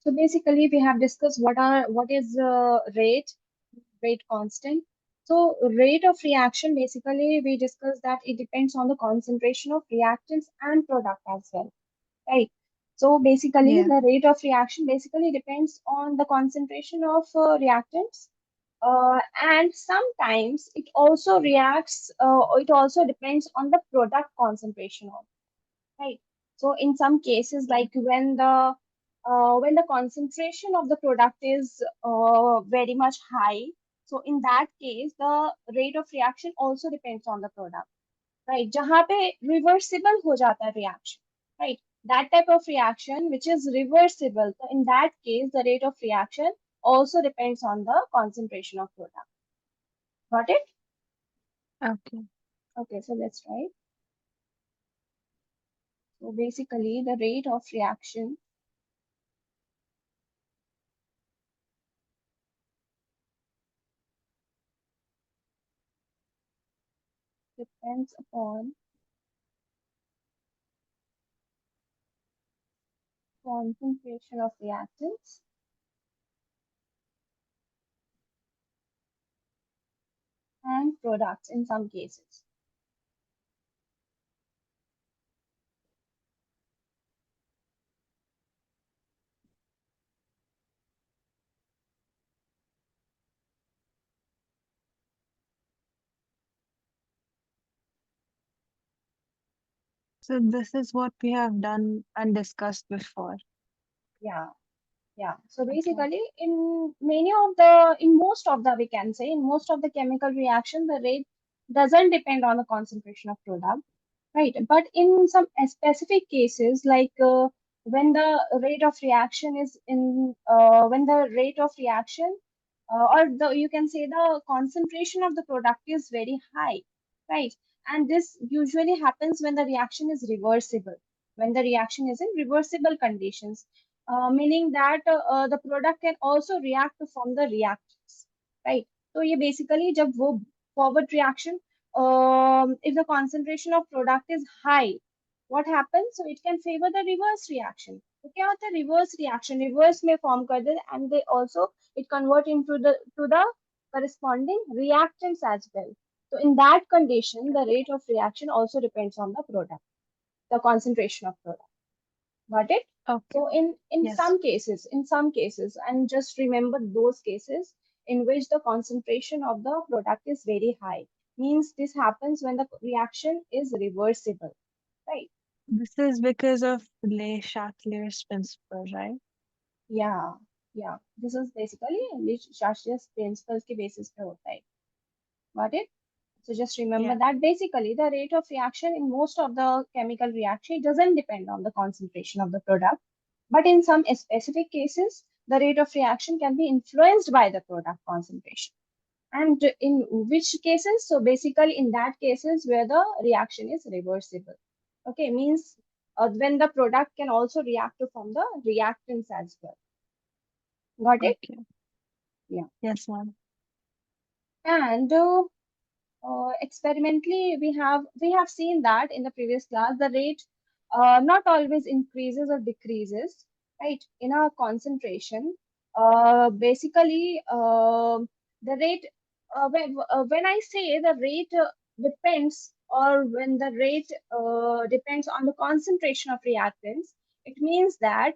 So basically, we have discussed what is rate constant. So rate of reaction, basically, we discussed that it depends on the concentration of reactants and product as well, right? So basically, Yeah. the rate of reaction basically depends on the concentration of reactants, and sometimes it also reacts. It also depends on the product concentration of, right? So in some cases, Yeah. like when the concentration of the product is very much high, so in that case, the rate of reaction also depends on the product, right? जहाँ पे reversible हो जाता है reaction, right? That type of reaction which is reversible. So in that case, the rate of reaction also depends on the concentration of product. Got it? Okay. Okay, so let's try. So basically, the rate of reaction depends upon concentration of reactants and products in some cases. So this is what we have done and discussed before. Yeah, yeah. So Okay. basically, in most of the, we can say, in most of the chemical reaction, the rate doesn't depend on the concentration of product, right? But in some specific cases, like when the rate of reaction is when the rate of reaction or the you can say the concentration of the product is very high, right? And this usually happens when the reaction is reversible, when the reaction is in reversible conditions, meaning that the product can also react to form the reactants, right? So ये basically जब वो forward reaction, if the concentration of product is high, what happens? So it can favor the reverse reaction. तो क्या होता है reverse reaction? Reverse में form कर दे, and they also it convert into the corresponding reactants as well. So in that condition, the rate of reaction also depends on the product, the concentration of product. Got it? Okay. So in Yes. some cases, and just remember those cases in which the concentration of the product is very high, means this happens when the reaction is reversible, right? This is because of Le Chatelier's principle, right? Yeah, yeah. This is basically which Shastriya's principles के basis पे होता है. Got it? So just remember Yeah. that basically the rate of reaction in most of the chemical reaction, it doesn't depend on the concentration of the product. But in some specific cases, the rate of reaction can be influenced by the product concentration. And in which cases? So basically in that cases where the reaction is reversible. Okay, means when the product can also react to form the reactants as well. Got it? Okay. Yeah. Yes, ma'am. And experimentally, we have seen that in the previous class, the rate not always increases or decreases, right? In our concentration, basically, the rate when I say the rate depends, or when the rate depends on the concentration of reactants, it means that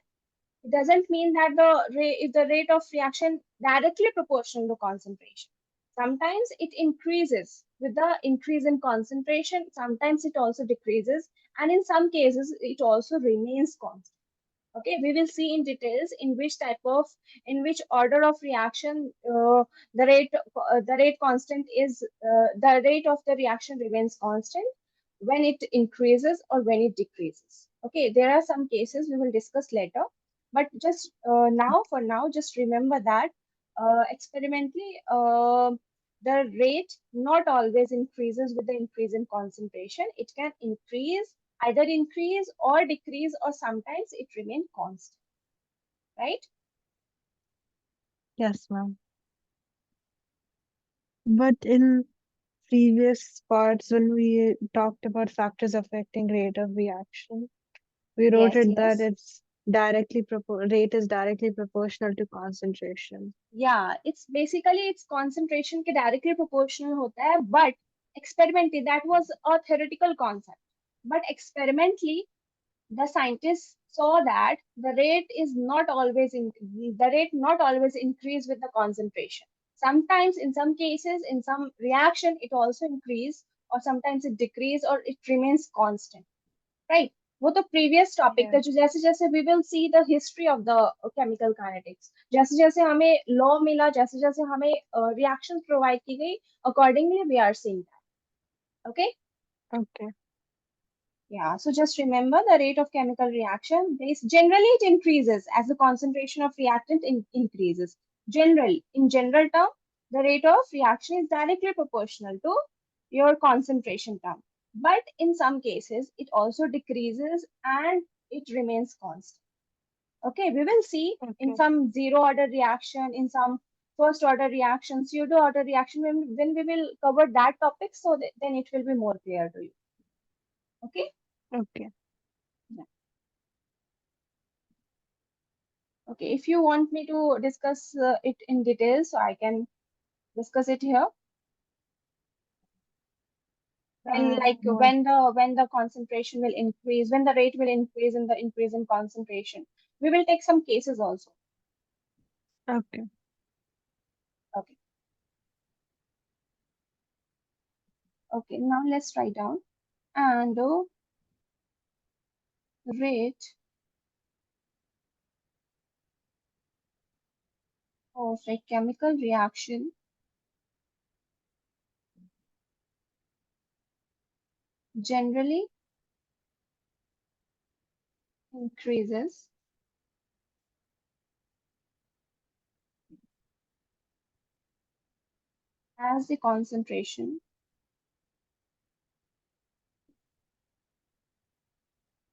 it doesn't mean that if the rate of reaction directly proportional to concentration. Sometimes it increases with the increase in concentration, sometimes it also decreases, and in some cases it also remains constant. Okay, we will see in details in which order of reaction the rate constant is the rate of the reaction remains constant, when it increases or when it decreases. Okay, there are some cases we will discuss later, but just now for now, just remember that experimentally the rate not always increases with the increase in concentration. It can either increase or decrease, or sometimes it remain constant, right? Yes, ma'am. But in previous parts, when we talked about factors affecting rate of reaction, we wrote Yes, it that yes. it's rate is directly proportional to concentration. Yeah, it's basically its concentration के directly proportional होता है, but experimentally that was a theoretical concept. But experimentally, the scientists saw that the rate is not always in the rate not always increase with the concentration. Sometimes, in some cases, in some reaction, it also increase, or sometimes it decrease, or it remains constant. Right? वो तो previous topic Yeah. था, जो जैसे जैसे we will see the history of the chemical kinetics, जैसे जैसे हमें law मिला, जैसे जैसे हमें reactions provide की गई, accordingly we are seeing that. Okay. Okay. Yeah, so just remember the rate of chemical reaction base generally it increases as the concentration of reactant increases. Generally, in general term, the rate of reaction is directly proportional to your concentration term. But in some cases, it also decreases and it remains constant. Okay, we will see in Okay. some zero order reaction, in some first order reaction, pseudo order reaction, when we will cover that topic, so that, then it will be more clear to you. Okay. Okay. Okay, if you want me to discuss it in detail, so I can discuss it here. When What? when the concentration will increase, when the rate will increase in the increase in concentration. We will take some cases also. Okay. Okay. Okay, now let's write down. And rate of a chemical reaction generally increases as the concentration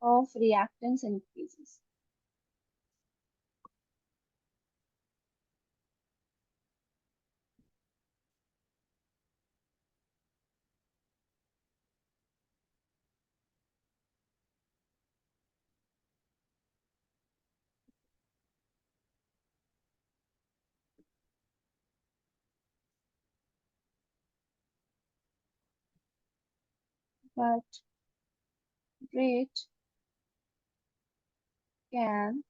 of reactants increases. But rate can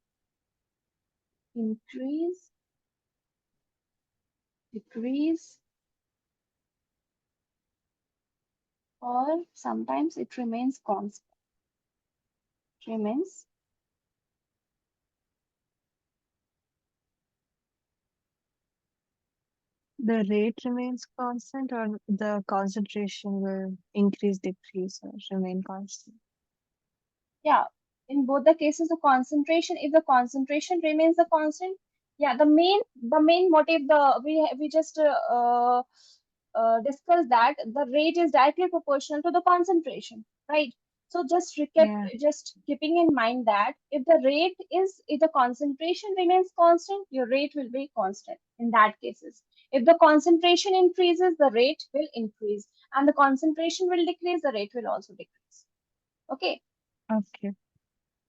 increase, decrease, or sometimes it remains constant, remains The rate remains constant, or the concentration will increase, decrease, or remain constant? yeah, in both the cases the concentration, if the concentration remains the constant, yeah, the main motive, we just discussed that the rate is directly proportional to the concentration, right? So Yeah. just keeping in mind that if the concentration remains constant, your rate will be constant in that cases. If the concentration increases, the rate will increase, and the concentration will decrease, the rate will also decrease. Okay. Okay.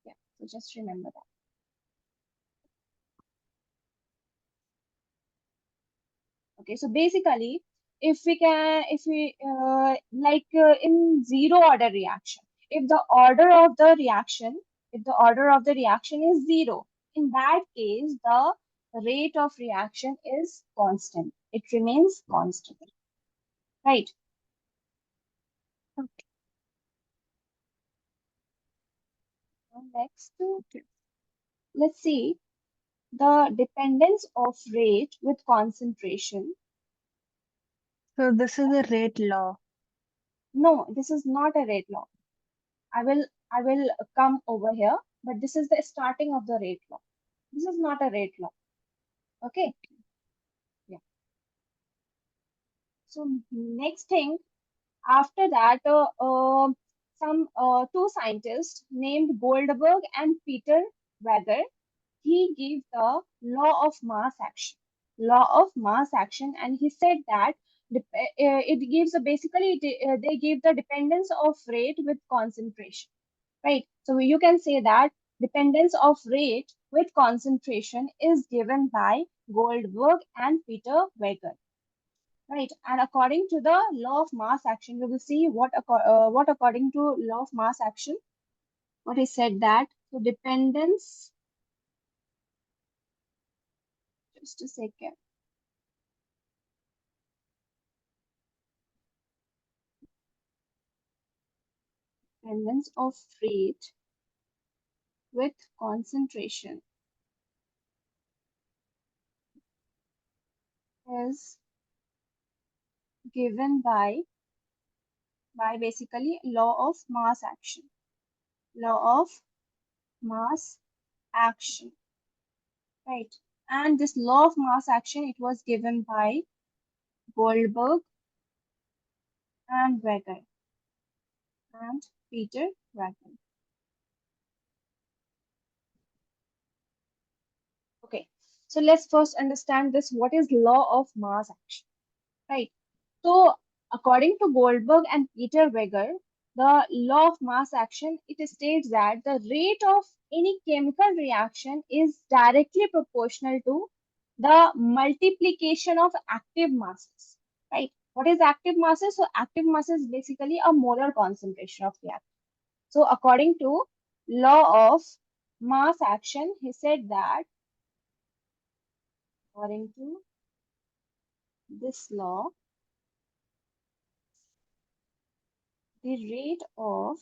Yeah, so just remember that. Okay, so basically, if we in zero order reaction, if the order of the reaction, if the order of the reaction is zero, in that case, the rate of reaction is constant. It remains constant, right? Okay. Now next, Okay. let's see the dependence of rate with concentration. So this is a rate law. No, this is not a rate law. I will come over here, but this is the starting of the rate law. This is not a rate law. Okay. Yeah. So next thing, after that, some two scientists named Goldberg and Peter Weger, he gave the law of mass action. Law of mass action, and he said that it gives basically they give the dependence of rate with concentration. Right. So you can say that Dependence of rate with concentration is given by Goldberg and Peter Weger. Right, and according to the law of mass action, we will see what according to law of mass action, what is said that so dependence. Just a second. Dependence of rate with concentration is given by basically law of mass action. Law of mass action, right? And this law of mass action, it was given by Goldberg and Weger and Peter Weger. Okay, so let's first understand this. What is law of mass action, right? So according to Goldberg and Peter Weger, the law of mass action, it states that the rate of any chemical reaction is directly proportional to the multiplication of active masses, right? What is active masses? So active mass is basically a molar concentration of reaction. So according to law of mass action, he said that according to this law, the rate of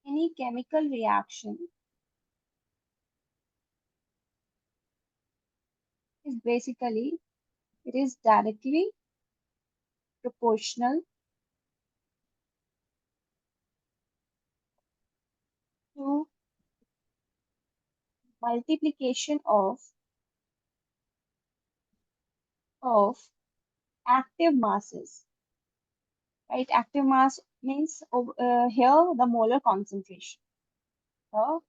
any chemical reaction is basically, it is directly proportional to multiplication of active masses, right? Active mass means here the molar concentration, the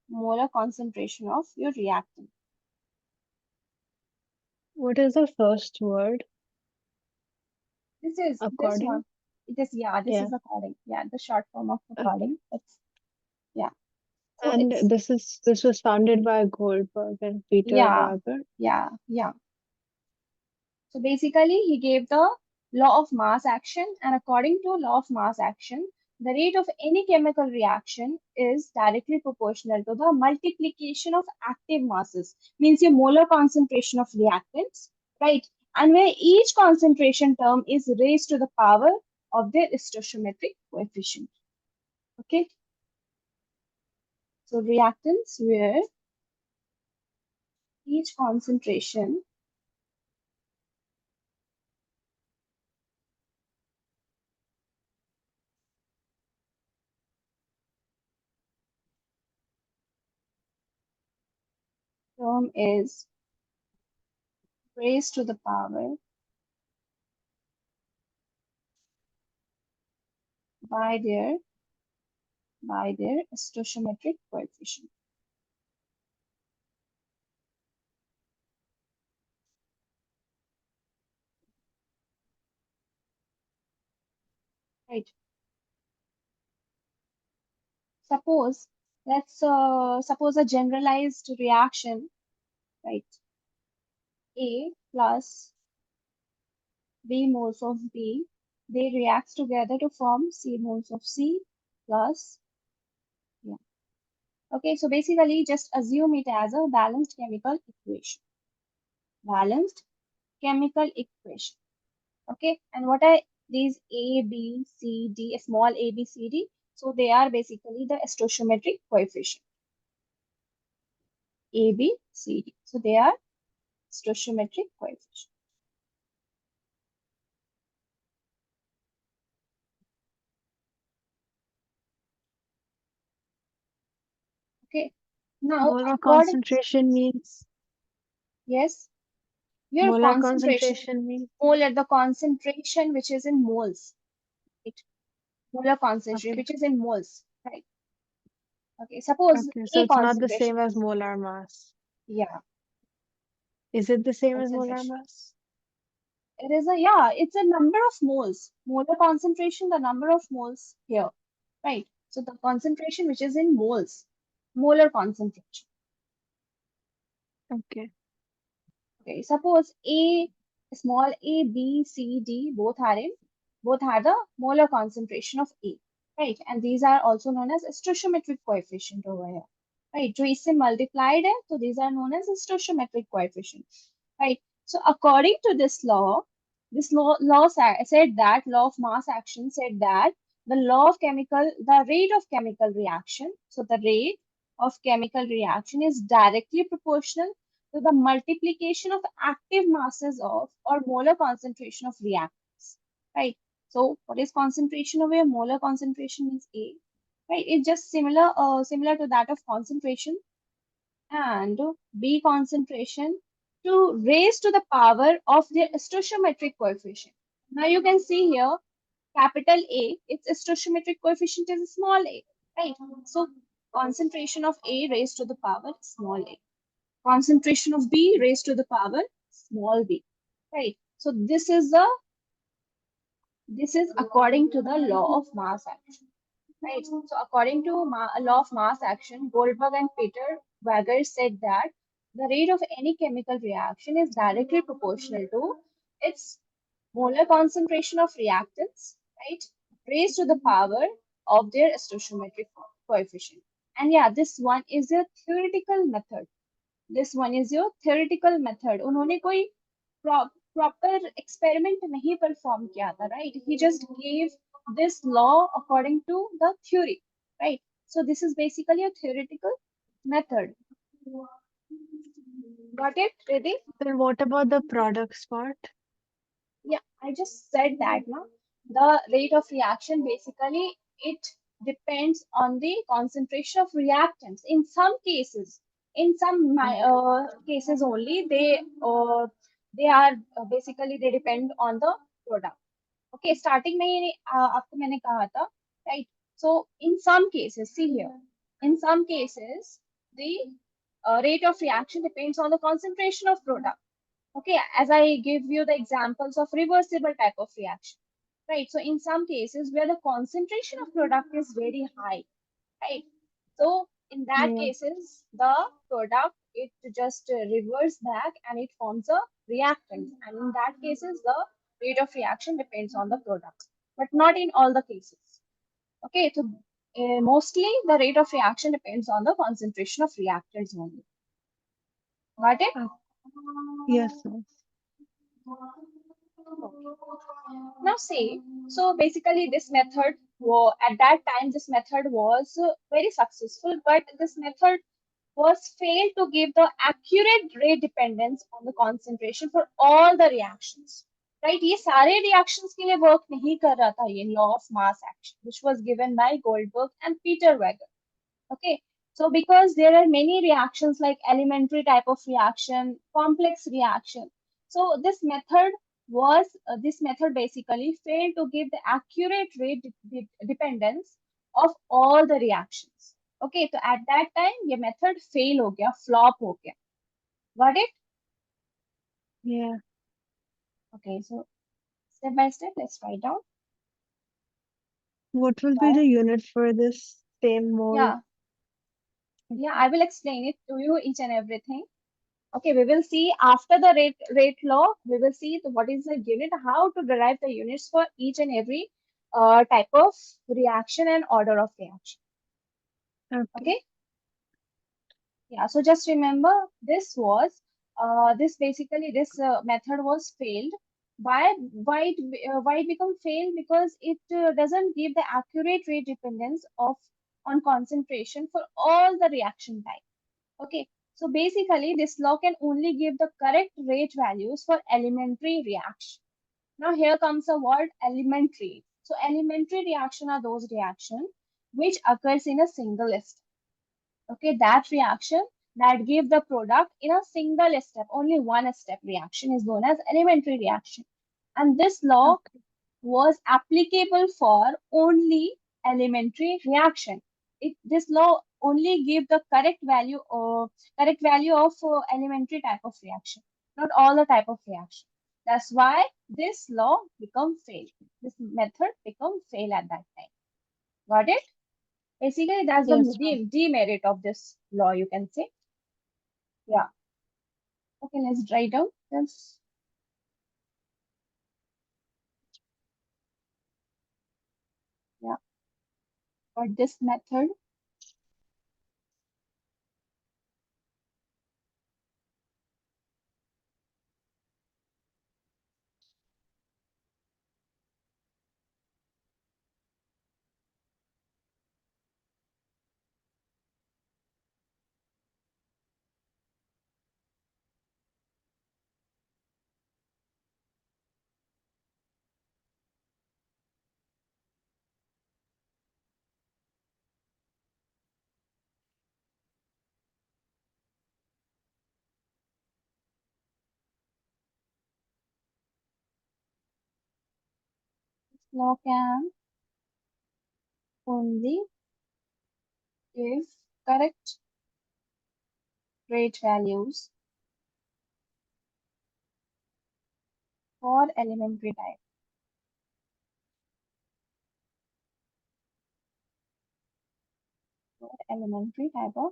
molar concentration of your reactant. What is the first word? This is this one. According? It is, yeah, this Yeah. is according. Yeah, the short form of Okay. according. It's, yeah. So And it's, this was founded by Goldberg and Peter yeah, Weber. yeah. So basically, he gave the law of mass action, and according to law of mass action, the rate of any chemical reaction is directly proportional to the multiplication of active masses, means your molar concentration of reactants, right? And where each concentration term is raised to the power of their stoichiometric coefficient. Okay, so reactants where each concentration term is raised to the power by their stoichiometric coefficient. Right. Suppose let's suppose a generalized reaction, right? A plus B moles of B, they react together to form C moles of C plus, yeah. Okay, so basically just assume it as a balanced chemical equation. Balanced chemical equation. Okay, and what are these A, B, C, D, small a, B, C, D? So they are basically the stoichiometric coefficient. A, B, C, D. So they are stoichiometric coefficient. Okay. Now, Molar according, concentration means yes, your molar concentration, concentration means molar, the concentration which is in moles, right? Molar concentration okay. which is in moles, right? Okay. Suppose Okay, so A it's not the concentration same as is, molar mass. yeah, Is it the same as molar concentration. mass? It is a, yeah, it's a number of moles. Molar concentration, the number of moles here, right? So the concentration which is in moles, molar concentration. Okay. Okay, suppose A, small a, B, C, D, both are the molar concentration of A, right? And these are also known as stoichiometric coefficient over here, right? जो इससे multiplied है, so these are known as stoichiometric coefficient, right? So according to this law said that law of mass action said that the rate of chemical reaction, so the rate of chemical reaction is directly proportional to the multiplication of active masses of or molar concentration of reactants, right? So what is concentration over here? Molar concentration means A, right? It's just similar to that of concentration, and B concentration to raise to the power of their stoichiometric coefficient. Now you can see here capital A, its stoichiometric coefficient is small a, right? So concentration of A raised to the power small a, concentration of B raised to the power small b, right? So this is according to the law of mass action, right? So according to law of mass action, Goldberg and Peter Wager said that the rate of any chemical reaction is directly proportional to its molar concentration of reactants, right, raised to the power of their stoichiometric coefficient. And yeah, this one is a theoretical method. This one is your theoretical method. उन्होंने कोई proper experiment नहीं perform किया था, right? He just gave this law according to the theory, right? So this is basically a theoretical method. Got it, Riddhi? Then what about the products part? Yeah, I just said that now. The rate of reaction basically it depends on the concentration of reactants. In some cases only, they are basically they depend on the product. Okay, starting में ये आपको मैंने कहा था, right? So in some cases, see here, in some cases the rate of reaction depends on the concentration of product. Okay, as I give you the examples of reversible type of reaction, right? So in some cases where the concentration of product is very high, right? So in that Yeah. cases, the product it just reverse back and it forms a reactant. And in that cases, the rate of reaction depends on the product, but not in all the cases. Okay, so mostly the rate of reaction depends on the concentration of reactants only. Got it? Uh, yes, yes. Now see, so basically this method, at that time this method was very successful, but this method was failed to give the accurate rate dependence on the concentration for all the reactions. Right? ये सारे reactions के लिए work नहीं कर रहा था ये law of mass action, which was given by Goldberg and Peter Wager. Okay, so because there are many reactions like elementary type of reaction, complex reaction. So this method basically failed to give the accurate rate dependence of all the reactions. Okay, so at that time ये method fail हो गया, flop हो गया. Got it? Yeah. Okay, so step by step, let's write down. What will be Why? the unit for this same mole? Yeah, yeah, I will explain it to you each and everything. Okay, we will see after the rate law, we will see what is the unit, how to derive the units for each and every type of reaction and order of reaction. Okay. Okay, yeah. So just remember, this method was failed. Why it become failed? Because it doesn't give the accurate rate dependence of on concentration for all the reaction type. Okay, so basically this law can only give the correct rate values for elementary reaction. Now here comes the word elementary. So elementary reaction are those reactions which occurs in a single step. Okay, that reaction that give the product in a single step, only one step reaction is known as elementary reaction. And this law Okay. was applicable for only elementary reaction. This law only give the correct value of elementary type of reaction, not all the type of reaction. That's why this law become fail. This method become fail at that time. Got it? Basically, that's the Yes, ma'am. demerit of this law, you can say. Yeah. Okay, let's write down this. Yeah. But this method law can only give correct rate values for elementary type. For elementary type of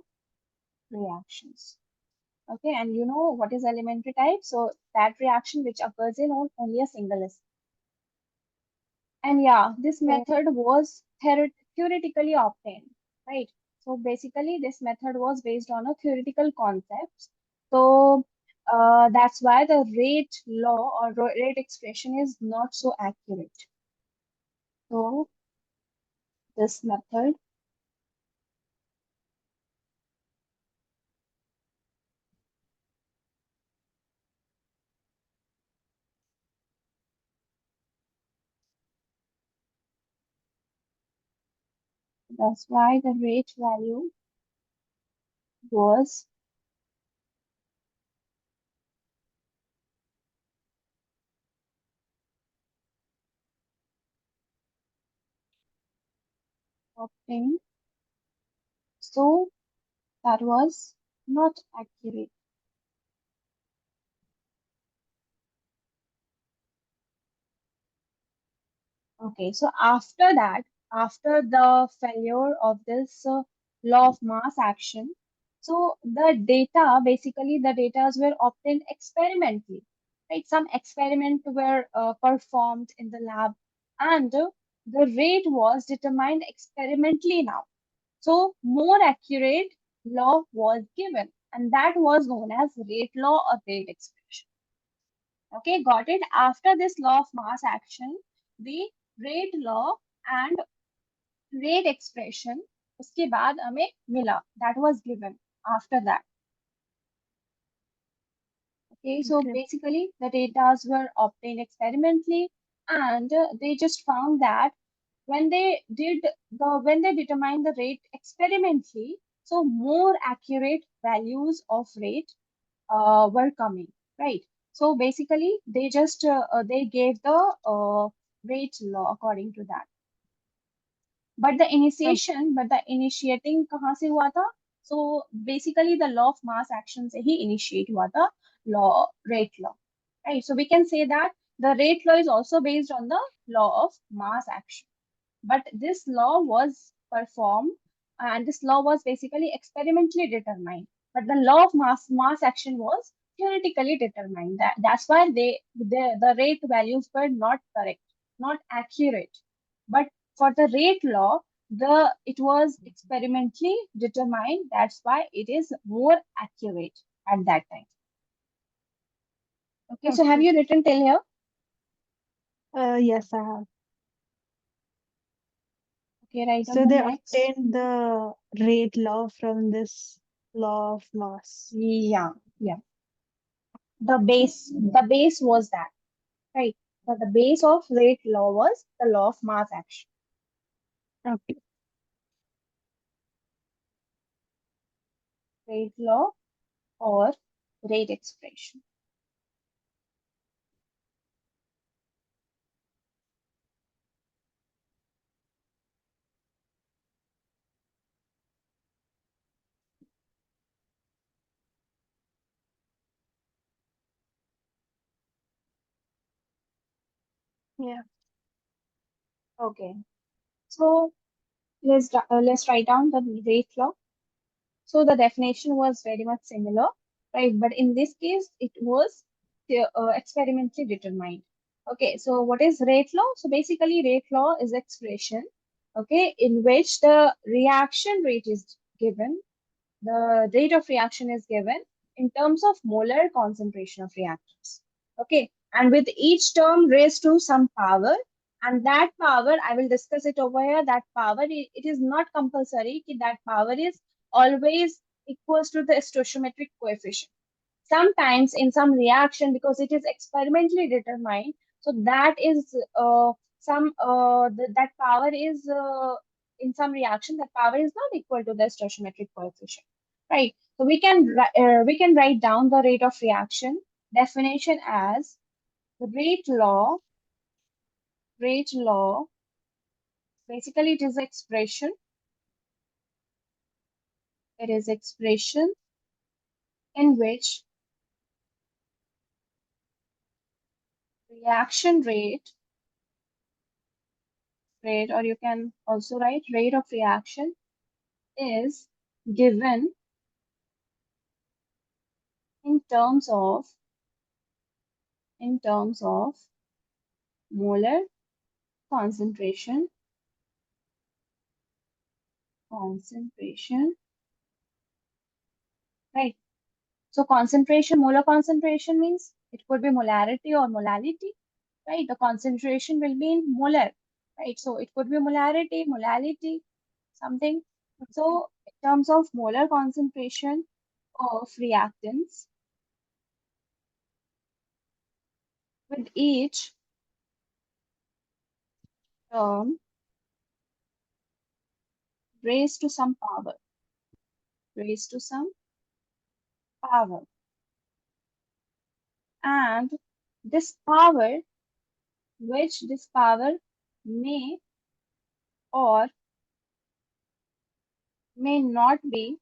reactions. Okay, and you know what is elementary type? So that reaction which occurs in only a single. And yeah, this Yeah. method was theoretically obtained, right? So basically, this method was based on a theoretical concepts. So that's why the rate law or rate expression is not so accurate. So this method, that's why the rate value was obtained. So that was not accurate. Okay, so after that, after the failure of this law of mass action, so the data, basically the data were obtained experimentally, right? Some experiment were performed in the lab and the rate was determined experimentally now. So more accurate law was given and that was known as rate law or rate expression. Okay, got it. After this law of mass action, the rate law and rate expression उसके बाद हमें मिला, that was given after that. Okay, so Okay. basically the data were obtained experimentally and they just found that when they determined the rate experimentally, so more accurate values of rate were coming, right? So basically, they gave the rate law according to that. Okay. But the initiating कहाँ से हुआ था? So basically, the law of mass action से ही initiate हुआ था rate law, right? So we can say that the rate law is also based on the law of mass action. But this law was performed and this law was basically experimentally determined. But the law of mass action was theoretically determined. That's why the rate values were not correct, not accurate. But for the rate law, the it was experimentally determined. That's why it is more accurate at that time. Okay, so have Okay. you written till here? Yes, I have. Okay, write down So the they next. obtained the rate law from this law of mass. Yeah, yeah. The base was that, right? So the base of rate law was the law of mass action. Okay. Rate law or rate expression. Yeah. Okay. So let's write down the rate law. So the definition was very much similar, right? But in this case, it was experimentally determined. Okay, so what is rate law? So basically, rate law is expression, okay, in which the reaction rate is given, the rate of reaction is given in terms of molar concentration of reactants. Okay, and with each term raised to some power, and that power, I will discuss it over here. That power, it is not compulsory that power is always equals to the stoichiometric coefficient. Sometimes in some reaction, because it is experimentally determined, so that is that power is in some reaction, that power is not equal to the stoichiometric coefficient, right? So we can write down the rate of reaction definition as the rate law. Basically, it is expression in which reaction rate, or you can also write rate of reaction, is given in terms of molar concentration, right? So molar concentration means it could be molarity or molality, right? The concentration will be in molar, right? So it could be molality, something. So in terms of molar concentration of reactants, with each term raised to some power, raised to some power. And this power, which this power may or may not be,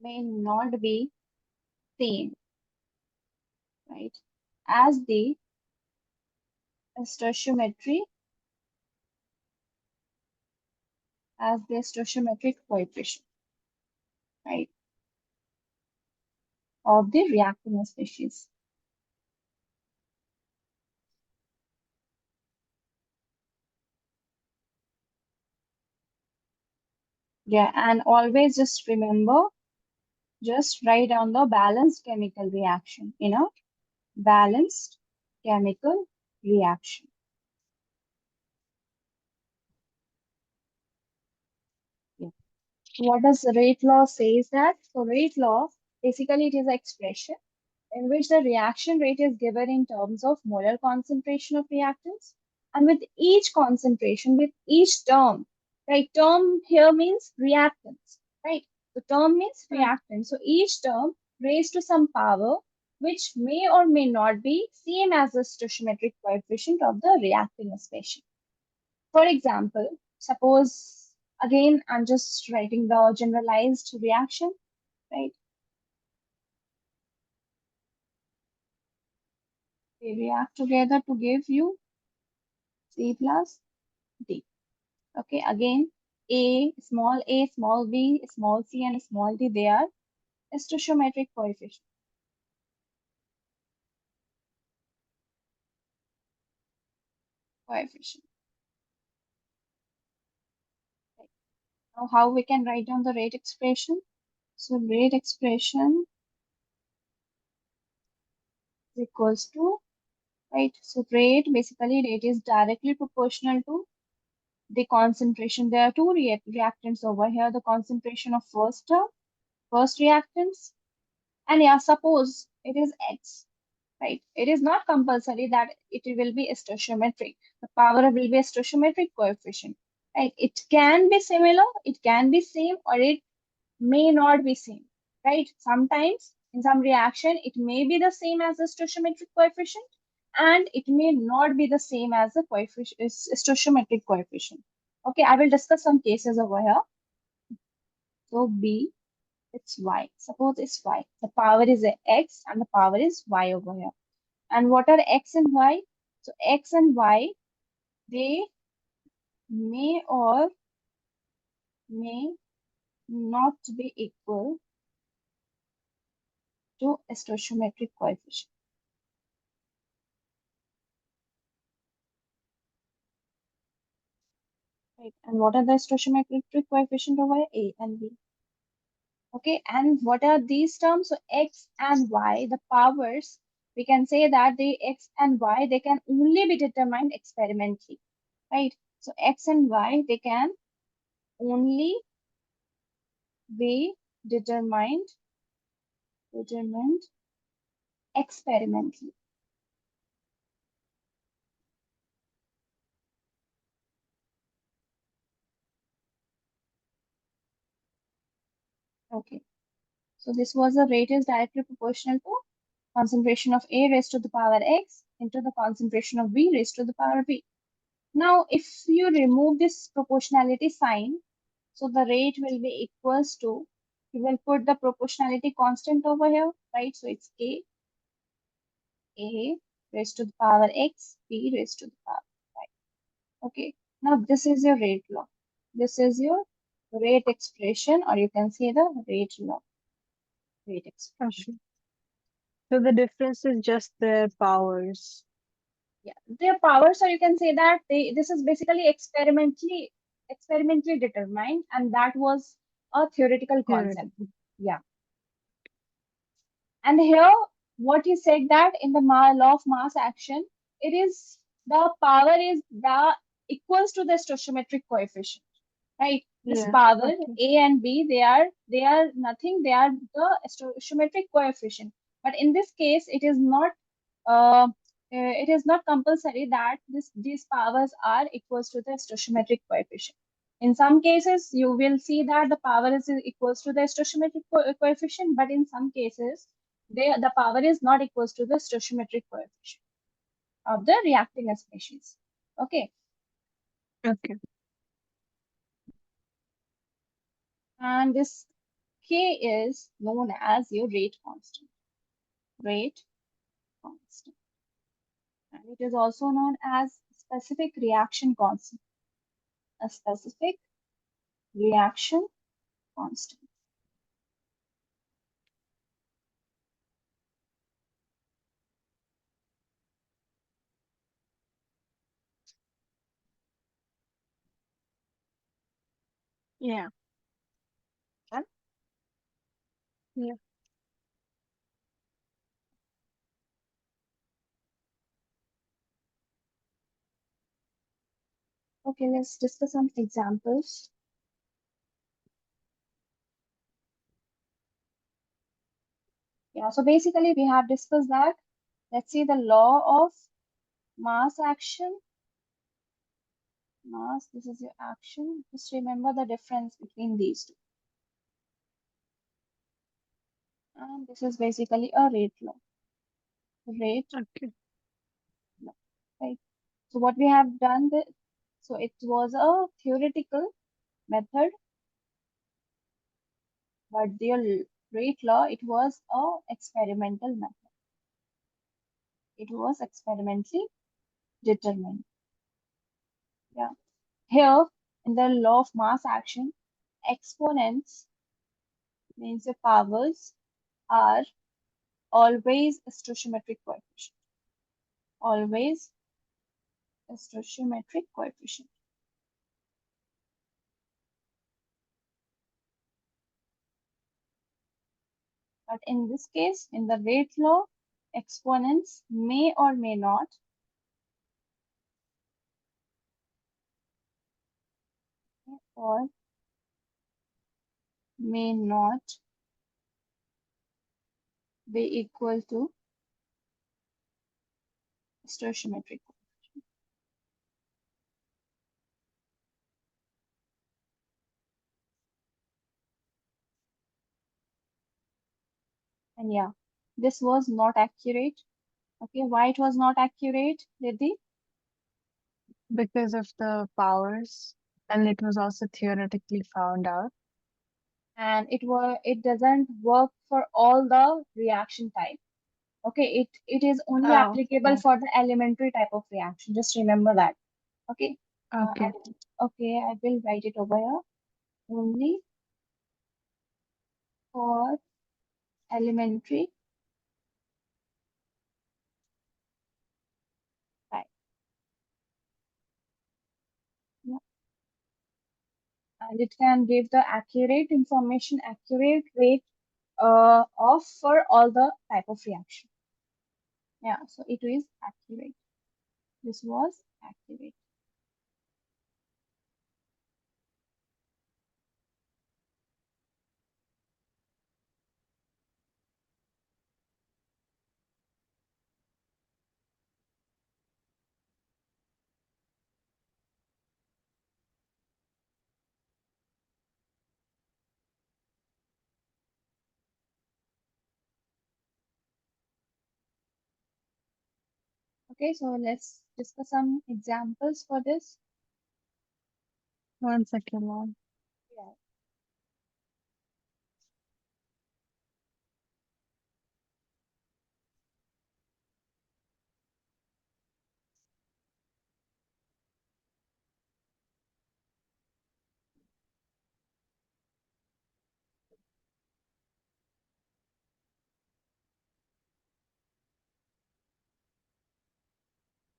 may not be same, right, as the stoichiometry, as the stoichiometric coefficient, right, of the reacting species. Yeah, and always just remember, just write down the balanced chemical reaction, balanced chemical reaction. Yeah. What does rate law says that? So rate law, basically it is an expression in which the reaction rate is given in terms of molar concentration of reactants. And with each concentration, with each term, right? Term here means reactants, right? The term means reactants. So each term raised to some power, which may or may not be same as the stoichiometric coefficient of the reacting species. For example, suppose, again, I'm just writing the generalized reaction, right? They react together to give you C plus D. Okay, again, a, small b, small c, and small d, they are stoichiometric coefficient. Coefficient. Right. Now, how we can write down the rate expression? So, rate expression is equals to, right? So, rate is directly proportional to the concentration. There are two reactants over here. The concentration of first term, first reactants, and yeah, suppose it is X. Right? It is not compulsory that it will be stoichiometric. The power will be a stoichiometric coefficient. Right? It can be similar, it can be same, or it may not be same. Right? Sometimes in some reaction, it may be the same as the stoichiometric coefficient, and it may not be the same as the stoichiometric coefficient. Okay, I will discuss some cases over here. So B, it's Y. Suppose it's Y. The power is a X and the power is Y over here. And what are X and Y? So X and Y they may or may not be equal to stoichiometric coefficient. Right. And what are the stoichiometric coefficient over here? A and B. Okay. And what are these terms? So x and y, the powers, we can say that the x and y, they can only be determined experimentally. Right. So x and y, they can only be determined experimentally. Okay. So this was a rate is directly proportional to concentration of A raised to the power x into the concentration of B raised to the power B. Now, if you remove this proportionality sign, so the rate will be equals to, you will put the proportionality constant over here, right? So it's A raised to the power x, B raised to the power y. Okay. Now this is your rate law. This is your rate expression, or you can say the rate law, rate expression. Okay. So the difference is just their powers. Yeah, their powers, or you can say that this is basically experimentally determined, and that was a theoretical concept. Theoretically. Yeah. And here, what he said that in the law of mass action, it is the power is the equals to the stoichiometric coefficient, right? This Yeah. power Okay. A and B, they are nothing. They are the stoichiometric coefficient. But in this case, uh, it is not compulsory that these powers are equals to the stoichiometric coefficient. In some cases, you will see that the power is equals to the stoichiometric coefficient, but in some cases, the power is not equals to the stoichiometric coefficient of the reacting species. Okay, Okay. and this K is known as your rate constant. Rate constant. And it is also known as specific reaction constant. A specific reaction constant. Yeah. And Yeah. okay, let's discuss some examples. Yeah, so basically we have discussed that. Let's see the law of mass action. Mass, this is your action. Just remember the difference between these two. And this is basically a rate law. Rate Okay. law, right? So what we have done, so it was a theoretical method, but the rate law, it was a experimental method. It was experimentally determined. Yeah. Here, in the law of mass action, exponents means the powers are always stoichiometric coefficient. Always stoichiometric coefficient. But in this case, in the rate law, exponents may or may not, or may not be equal to stoichiometric. And yeah, this was not accurate. Okay, why it was not accurate, Riddhi? Because of the powers, and it was also theoretically found out. And it doesn't work for all the reaction type. Okay, it is only Oh, applicable okay. for the elementary type of reaction. Just remember that. Okay. Okay. Okay, I will write it over here. Only for elementary. Right. Yeah. And it can give the accurate information, accurate rate of for all the type of reaction. Yeah, so it is accurate. This was accurate. Okay, so let's discuss some examples for this. 1 second, ma'am. Yeah.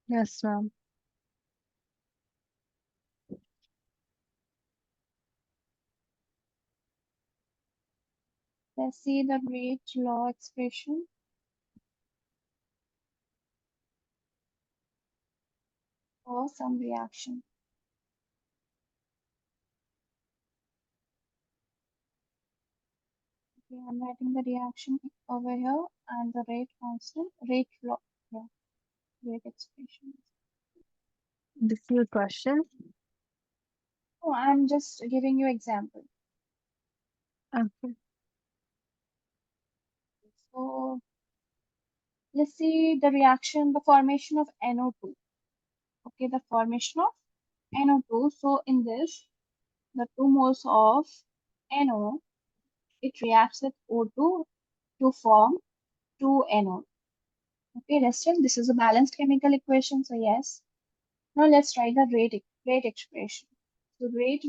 Yes, ma'am. Let's see the rate law expression for some reaction. Okay, I'm writing the reaction over here and the rate constant, rate law, yeah, rate expression. This is your question. Oh, I'm just giving you example. Okay. So let's see the reaction, the formation of NO2. Okay, the formation of NO2. So in this, the 2 moles of NO, it reacts with O2 to form 2NO. Okay, let's check. This is a balanced chemical equation, so yes. Now let's try the rate expression. So rate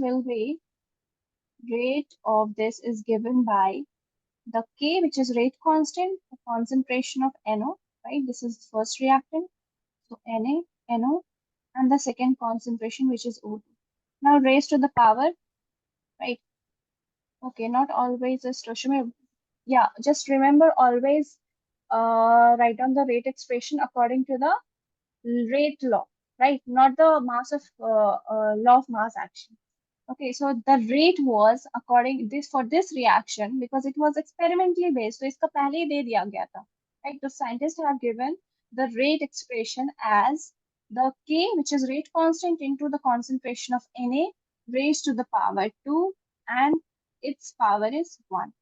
of this is given by the K, which is rate constant, the concentration of NO, right? This is the first reactant. So NO, and the second concentration, which is O2. Now raised to the power, right? Okay, not always a stoichiometry. Yeah, just remember always write down the rate expression according to the rate law, right? Not the mass of law of mass action. Okay, so the rate was according this for this reaction because it was experimentally based. So इसका पहले ही दे दिया गया था, right? The scientists have given the rate expression as the K, which is rate constant into the concentration of Na raised to the power 2, and its power is 1,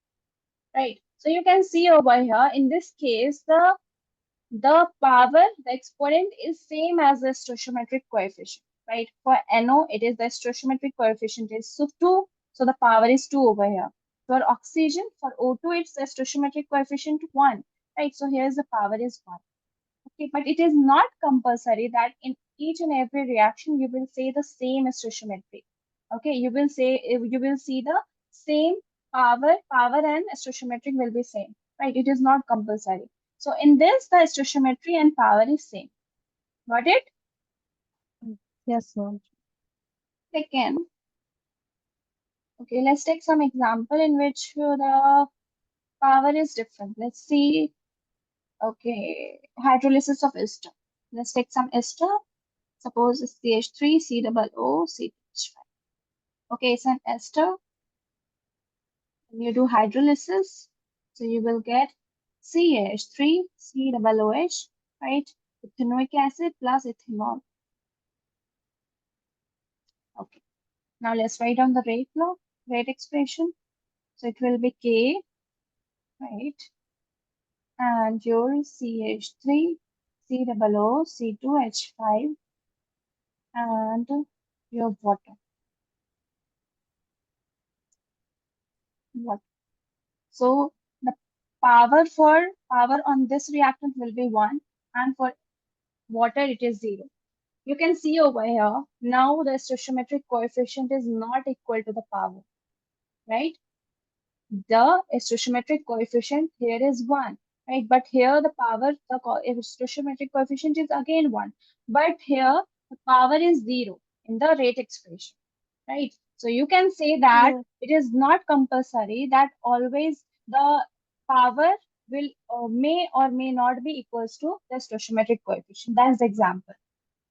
right? So you can see over here in this case the power, the exponent is same as the stoichiometric coefficient, right? For NO, it is the stoichiometric coefficient is so 2, so the power is 2 over here. For oxygen, for O2, it's the stoichiometric coefficient 1, right? So here's the power is 1. Okay, but it is not compulsory that in each and every reaction you will say the same stoichiometry. Okay, you will see the same power and stoichiometric will be same, right? It is not compulsory. So in this, the stoichiometry and power is same. Got it? Yes, ma'am. Second, okay, let's take some example in which the power is different. Let's see. Okay, hydrolysis of ester. Let's take some ester. Suppose it's CH3, C double O, CH5. Okay, it's an ester. When you do hydrolysis, so you will get CH3, C double OH, right? Ethanoic acid plus ethanol. Okay. Now let's write down the rate law, rate expression. So it will be K, right? And your CH3, C double O, C2H5, and your water. Water. So the power on this reactant will be 1, and for water it is 0. You can see over here, now the stoichiometric coefficient is not equal to the power, right? The stoichiometric coefficient here is 1, right? But here the power, stoichiometric coefficient is again 1. But here the power is 0 in the rate expression, right? So you can say that Yeah. it is not compulsory that always the power will may or may not be equals to the stoichiometric coefficient. That's the example.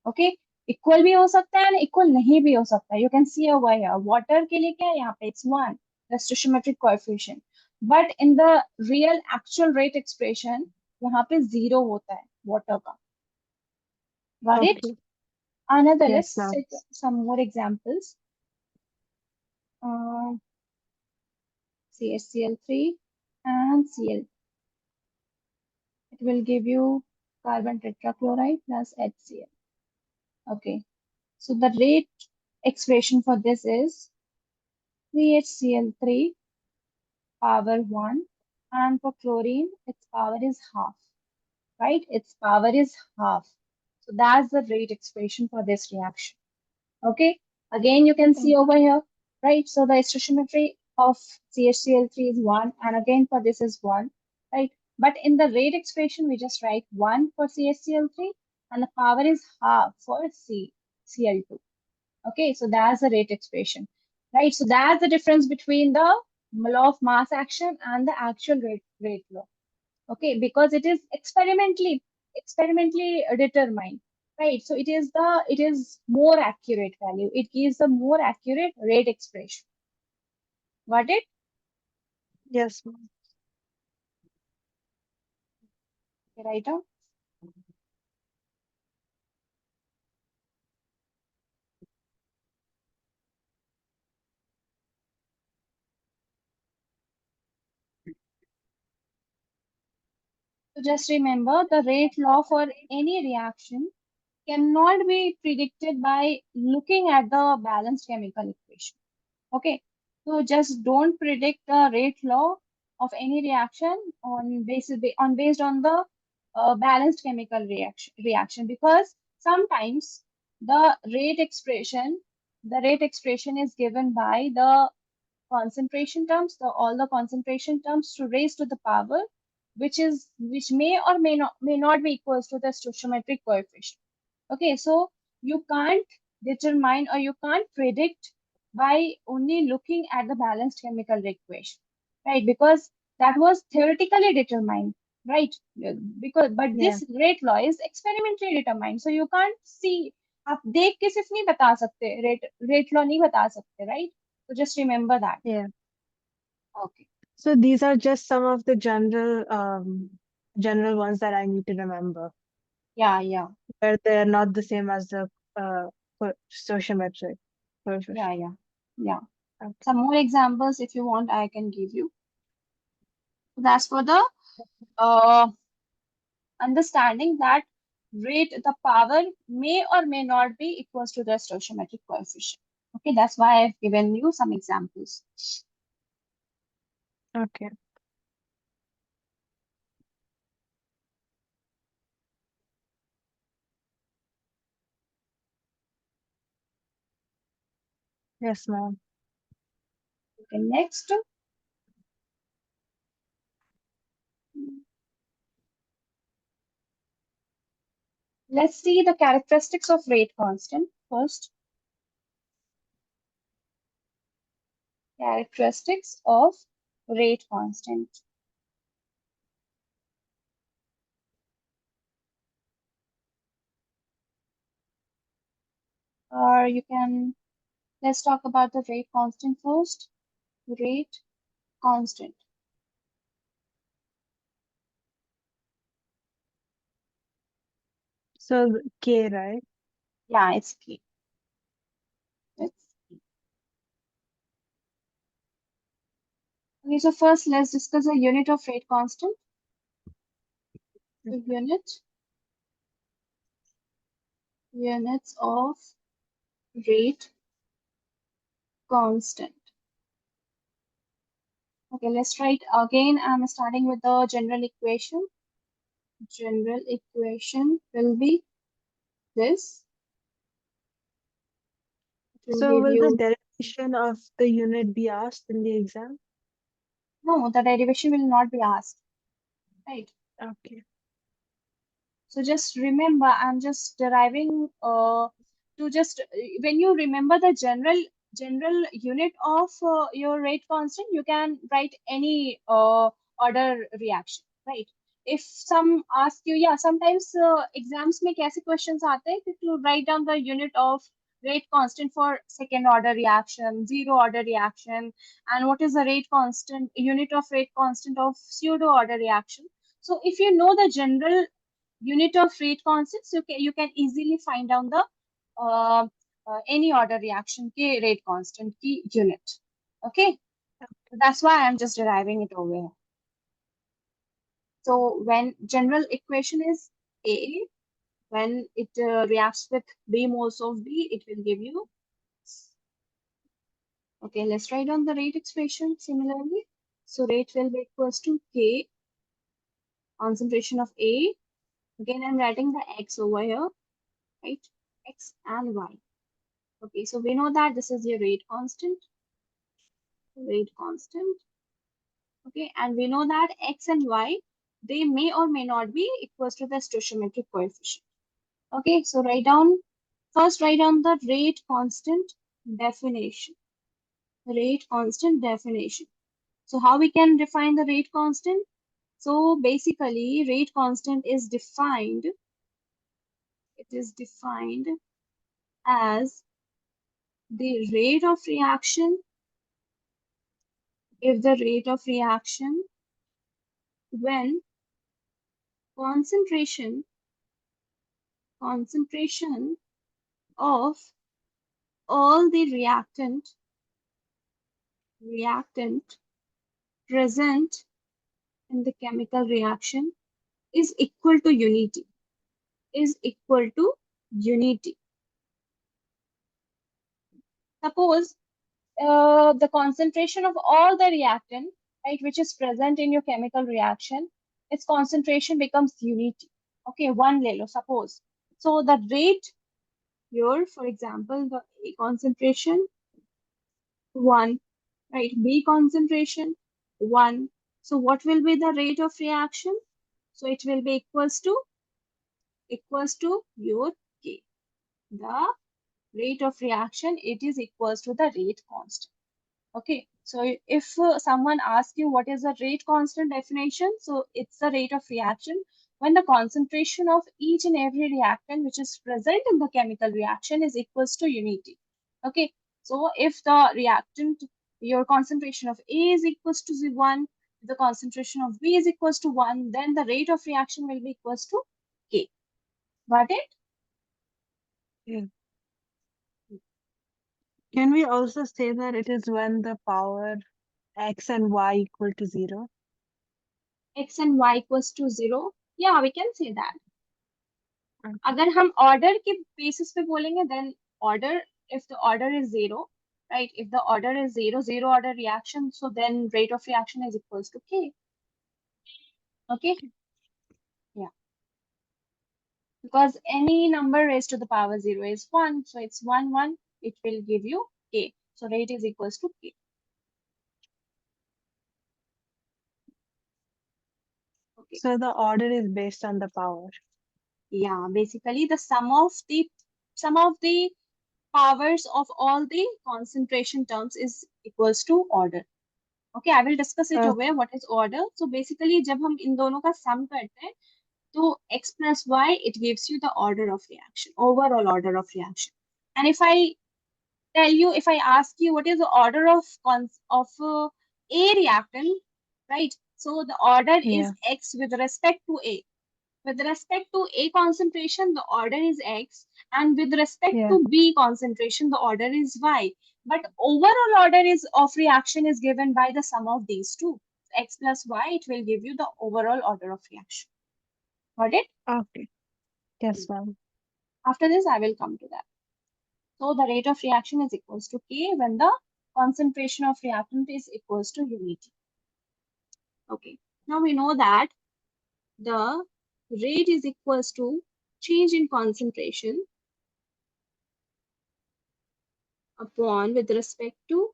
Okay, equal भी हो सकता है and equal नहीं भी हो सकता है. You can see over here, water के लिए क्या है यहाँ पे, it's 1, the stoichiometric coefficient. But in the real actual rate expression, यहाँ पे 0 होता है water का. Got it? Okay. Another, Yes, let's ma'am. take some more examples. Uh, CaCl3 and Cl. It will give you carbon tetrachloride plus HCl. Okay, so the rate expression for this is 3HCl3 power 1, and for chlorine its power is half, right? Its power is half. So that's the rate expression for this reaction. Okay, again you can see over here, right? So the stoichiometry of CHCl3 is 1, and again for this is 1, right? But in the rate expression we just write 1 for CHCl3 and the power is half for Cl2. Okay, so that's the rate expression, right? So that's the difference between the law of mass action and the actual rate law. Okay, because it is experimentally determined, right? So it is more accurate value. It gives a more accurate rate expression. Got it? Yes, ma'am. Okay, right on. So just remember the rate law for any reaction cannot be predicted by looking at the balanced chemical equation. Okay, so just don't predict the rate law of any reaction based on the balanced chemical reaction, because sometimes the rate expression is given by the concentration terms, all the concentration terms to raise to the power, which may or may not be equals to the stoichiometric coefficient. Okay, so you can't determine or you can't predict by only looking at the balanced chemical equation, right? Because that was theoretically determined, right? But Yeah. this rate law is experimentally determined, so you can't see. आप देख के सिर्फ नहीं बता सकते, rate law नहीं बता सकते, right? So just remember that. Yeah. Okay. So these are just some of the general ones that I need to remember, Yeah, yeah, where they're not the same as the stoichiometric yeah, coefficient. yeah, yeah. Okay. Some more examples if you want, I can give you. That's for the uh, understanding that the power may or may not be equals to the stoichiometric coefficient. Okay, that's why I've given you some examples. Okay. Yes, ma'am. Okay, next, let's see the characteristics of rate constant first. Characteristics of rate constant. Or you can, let's talk about the rate constant first. Rate constant. So K, right? Yeah, it's key. It's okay. So first, let's discuss a unit of rate constant. So units of rate constant. Okay, let's write again. I'm starting with the general equation. General equation will be this. will So give will the you, derivation of the unit be asked in the exam? no, the derivation will not be asked, right? Okay. So just remember, I'm just deriving to just when you remember the general unit of your rate constant, you can write any order reaction, right? If some ask you, yeah, sometimes exams में कैसे questions आते हैं कि to write down the unit of rate constant for second order reaction, zero order reaction, and what is the rate constant unit of rate constant of pseudo order reaction. So if you know the general unit of rate constants, you can easily find down the uh, any order reaction ki rate constant ki unit. Okay, so that's why I'm just deriving it over here. So when general equation is A, when it reacts with B moles of B, it will give you. Okay, let's write down the rate expression similarly. So rate will be equals to K, concentration of A. Again, I'm writing the X over here, right? X and Y. Okay, so we know that this is your rate constant. Okay, and we know that X and Y, they may or may not be equals to the stoichiometric coefficient. Okay, so first write down the rate constant definition. Rate constant definition. So how we can define the rate constant? So basically, rate constant is defined, it is defined as the rate of reaction if the rate of reaction when concentration concentration of all the reactant present in the chemical reaction is equal to unity is equal to unity. Suppose the concentration of all the reactant, right, which is present in your chemical reaction, its concentration becomes unity. Okay, one le lo, suppose. So the rate here, for example, the A concentration 1, right? B concentration 1. So what will be the rate of reaction? So it will be equals to your K. The rate of reaction, it is equals to the rate constant. Okay, so if someone asks you what is the rate constant definition, so it's the rate of reaction when the concentration of each and every reactant which is present in the chemical reaction is equals to unity. Okay, so if the reactant, your concentration of A is equals to 1, the concentration of B is equals to 1, then the rate of reaction will be equals to K. Got it? Yeah. Can we also say that it is when the power x and y equal to 0? X and Y equals to 0. Yeah, we can say that. Okay. अगर हम order के basis पे बोलेंगे then order, if the order is 0, right, if the order is 0, zero order reaction, so then rate of reaction is equals to K. Okay, yeah, because any number raised to the power 0 is 1, so it's 1 1, it will give you K, so rate is equals to K. Okay, So the order is based on the power. yeah, basically the sum of the powers of all the concentration terms is equals to order. Okay, I will discuss it over Okay. what is order. So basically जब हम इन दोनों का sum करते हैं तो x plus y it gives you the order of reaction, overall order of reaction. And if I tell you, if I ask you what is the order of a reactant, right? So the order is Yeah. x with respect to a. With respect to A concentration, the order is X, and with respect Yeah. to B concentration, the order is Y. But overall order is of reaction is given by the sum of these two. X plus Y, it will give you the overall order of reaction. Got it? Okay. Yes, ma'am. After this, I will come to that. So the rate of reaction is equals to K when the concentration of reactant is equals to unity. Okay. Now we know that the rate is equals to change in concentration upon with respect to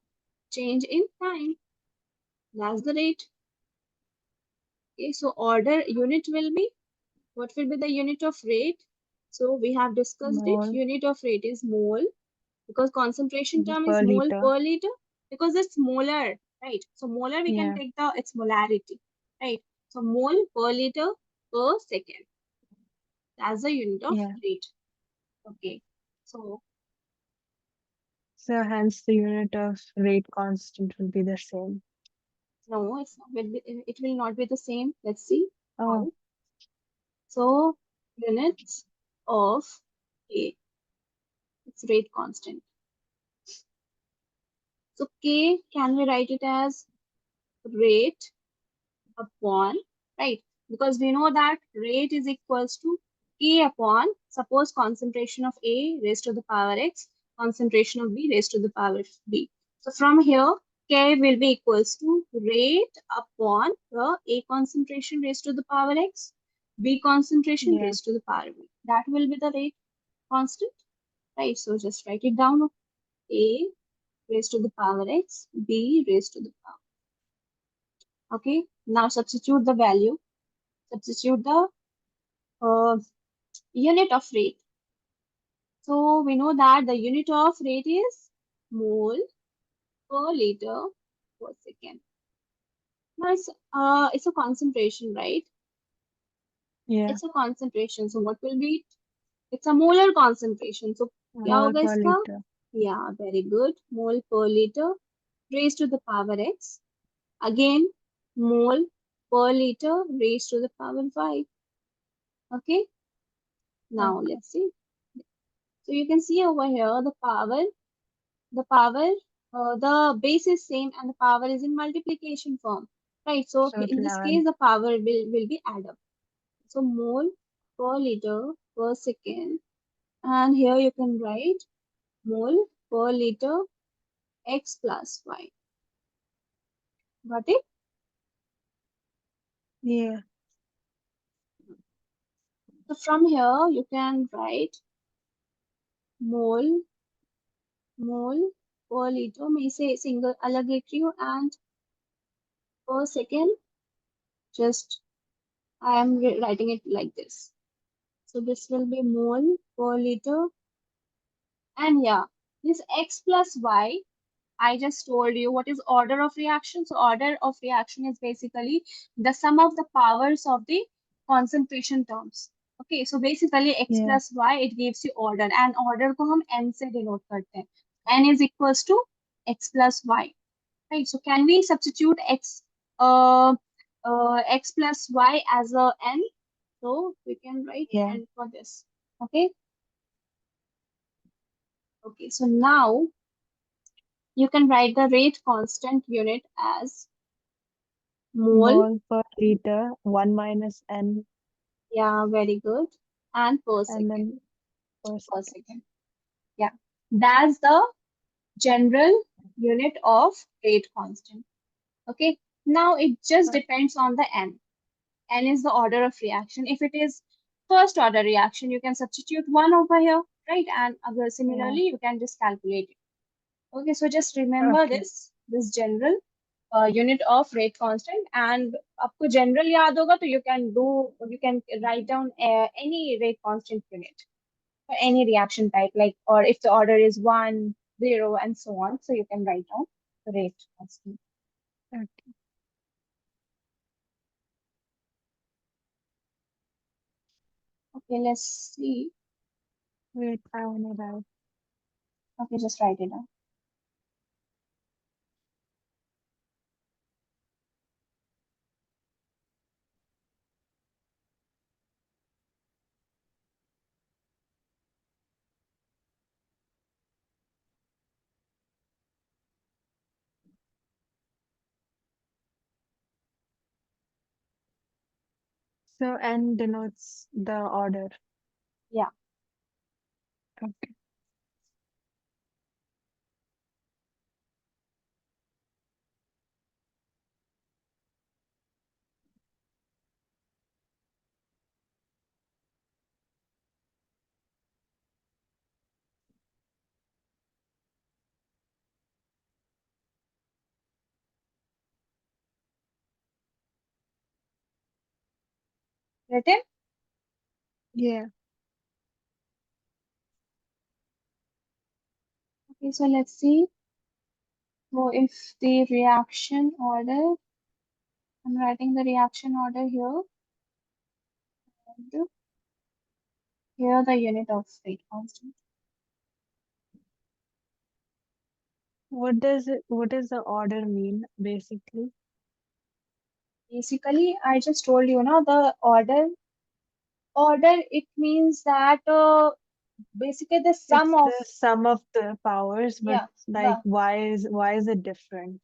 change in time. That's the rate. Okay, so order unit will be, what will be the unit of rate? So we have discussed it. Mole Unit of rate is mole, because concentration term is per mole liter. per liter, because it's molar, right? So molar, we can Yeah, take the its molarity, right? So mole per liter per second. That's the unit of yeah. rate. Okay. So So hence the unit of rate constant will be the same. no, it will not be the same. Let's see Oh, how. So units of A, its rate constant. So K, can we write it as rate upon, right? Because we know that rate is equals to K upon, suppose concentration of A raised to the power X, concentration of B raised to the power B. So from here, K will be equals to rate upon the A concentration raised to the power X, B concentration yeah. raised to the power B. That will be the rate constant, right? So just write it down. A raised to the power X, B raised to the power. Okay, now substitute the value, substitute the uh, unit of rate. So we know that the unit of rate is mole per liter per second. Now it's a concentration, right? Yeah. It's a concentration. So what will be it? It's a molar concentration. So क्या Mole होगा per इसका? liter. Yeah, very good. Mole per liter raised to the power x. Again, mole per liter raised to the power 5. Okay, now Okay. let's see. So you can see over here the base is same and the power is in multiplication form, right? So So it in will this add. case, the power will be add up. So mole per liter per second, and here you can write mole per liter x plus y. Got it? Yeah. So from here you can write mole mole per liter. मैं इसे single अलग लिख रही हूँ, and per second, just I am writing it like this. So this will be mole per liter. And yeah, this x plus y, I just told you what is order of reaction. So order of reaction is basically the sum of the powers of the concentration terms. Okay, so basically x Yeah. plus y, it gives you order, and order को हम n से denote करते हैं. N is equals to x plus y, right? So can we substitute uh, x plus y as a n? So we can write Yeah. n for this. Okay. Okay. So now you can write the rate constant unit as mole. Mole per liter. 1 minus n. Yeah, very good. And per And second. then per Per second. second. Yeah. That's the general unit of rate constant. Okay. Now it just depends on the n. N is the order of reaction. If it is first order reaction, you can substitute 1 over here, right? And Yeah. similarly, you can just calculate it. Okay, so just remember Okay. this general unit of rate constant, and आपको general याद होगा तो you can write down any rate constant unit for any reaction type, like, or if the order is 1, 0, and so on, so you can write down the rate constant. Okay. Okay, let's see. Wait, I want to write. Okay, just write it down. So n denotes the order. Yeah. Okay. Written? Yeah. Okay, so let's see. So if the reaction order, I'm writing the reaction order here. And here the unit of rate constant. What does the order mean, basically? Basically, I just told you now the order it means that basically the sum It's of, the sum of the powers, but yeah, like the, why is it different?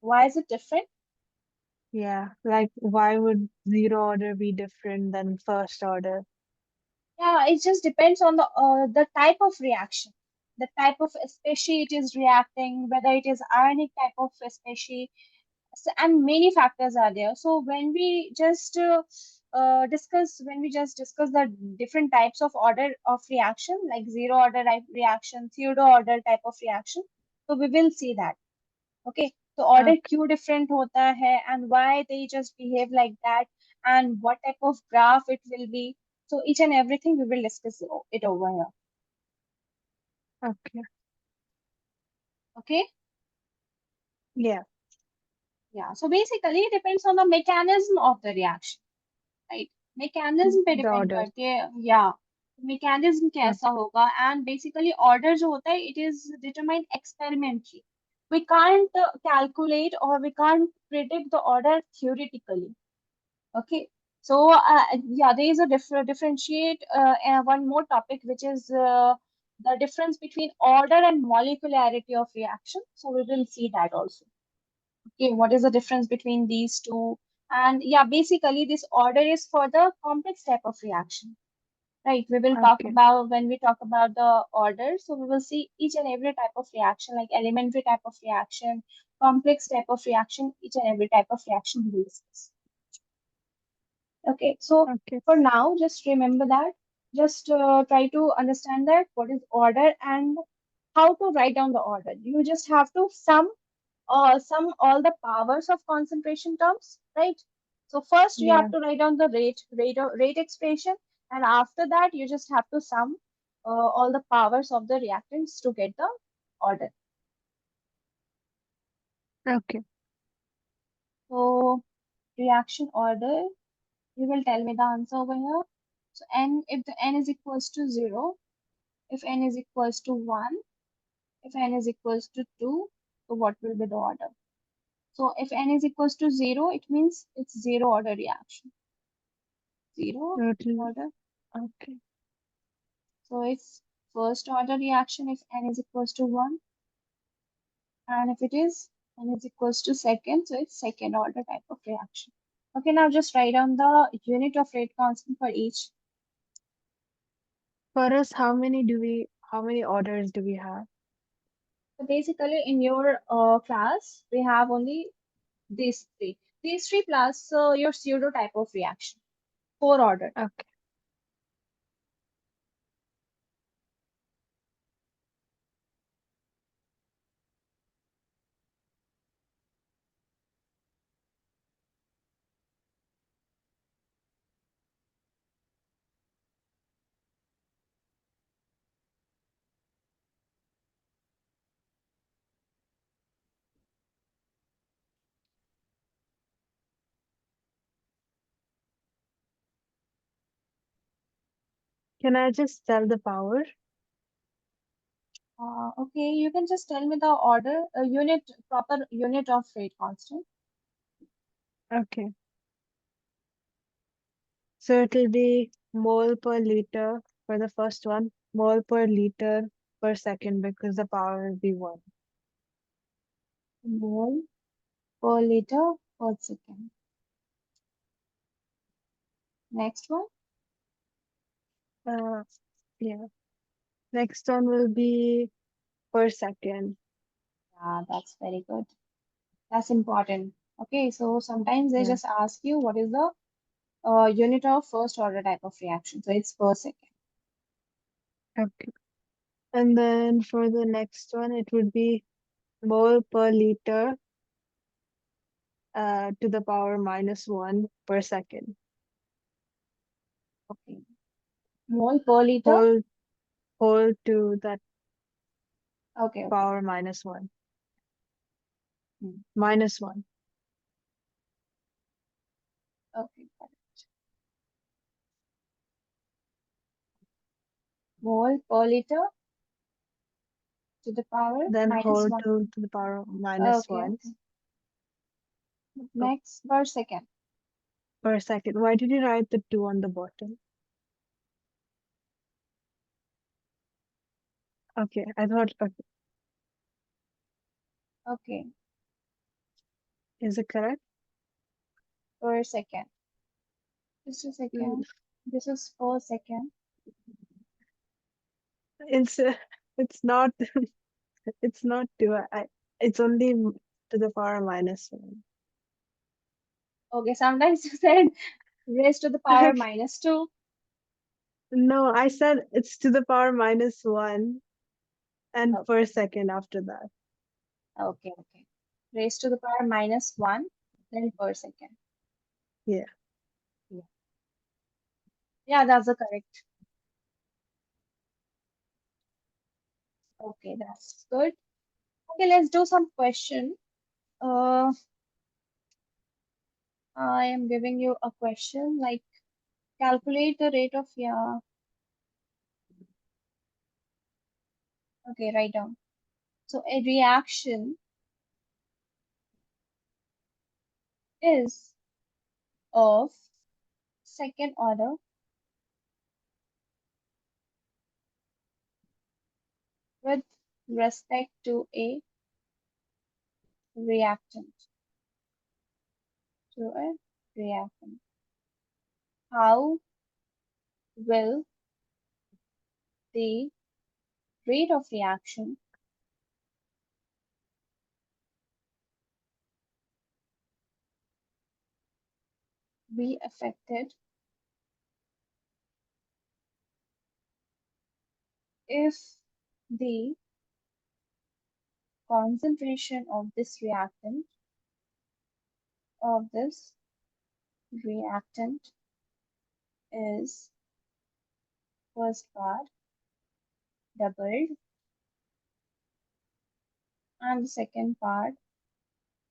why is it different? Yeah, like why would zero order be different than first order? Yeah, it just depends on the type of reaction, the type of species it is reacting, whether it is ionic type of species, and many factors are there. So when we just discuss the different types of order of reaction, like zero order type reaction, pseudo order type of reaction, so we will see that. Okay, तो order Okay, क्यों different होता है and why they just behave like that and what type of graph it will be. So each and everything we will discuss it over here. okay, Okay. yeah, Yeah. So basically it depends on the mechanism of the reaction, right? mechanism पे the depend order. करती है. Yeah. mechanism कैसा Okay, होगा and basically order जो होता है it is determined experimentally. We can't calculate or we can't predict the order theoretically. Okay. So yeah, there is a differentiate one more topic which is the difference between order and molecularity of reaction. So we will see that also. Okay, what is the difference between these two? And yeah, basically this order is for the complex type of reaction. Right, we will talk okay, about when we talk about the order. So we will see each and every type of reaction, like elementary type of reaction, complex type of reaction, each and every type of reaction we will discuss. Okay, so okay, for now, just remember that. Just try to understand that what is order and how to write down the order. You just have to sum all the powers of concentration terms, right? So first you have yeah, to write down the rate expression, and after that you just have to sum all the powers of the reactants to get the order. okay. So reaction order, you will tell me the answer over here. So n, if the n is equals to 0, if n is equals to 1, if n is equals to 2, so what will be the order? So if n is equals to 0, it means it's zero order reaction. Zero Total. order. Okay, So it's first order reaction if n is equals to 1. And if it is n is equals to second, so it's second order type of reaction. Okay, now just write down the unit of rate constant for each. for us, how many orders do we have? So basically in your class, we have only these three. These three plus your pseudo type of reaction. Four order. Okay, can I just tell the power? Okay, you can just tell me the order, proper unit of rate constant. Okay, so it will be mole per liter for the first one, mole per liter per second because the power will be one. Mole per liter per second. Next one. Uh, yeah. Next one will be per second. Yeah, that's very good. That's important. Okay, so sometimes they Yeah. just ask you what is the unit of first order type of reaction. So it's per second. Okay. And then for the next one, it would be mole per liter to the power -1 per second. Okay. Mole per liter. Whole whole to that Okay, okay. power -1. Hmm. -1. Okay, got it. Mole per liter to the power Then minus whole one. to the power Okay, -1 okay. Next per second. per second. Why did you write the 2 on the bottom? Okay, I thought, okay, Okay, is it correct? per second. Just a Mm, second. This is per second. It's it's not it's not 2. It's only to the power -1. Okay, sometimes you said raised to the power minus 2. No, I said it's to the power -1 and per Okay, second after that. okay, okay. Raised to the power minus 1, then per second. Yeah. Yeah, yeah, that's the correct. Okay, that's good. Okay, let's do some question. Uh, I am giving you a question like calculate the rate of, yeah. Okay, write down. So a reaction is of second order with respect to a reactant. To a reactant. How will the rate of reaction be affected if the concentration of this reactant is first part doubled and the second part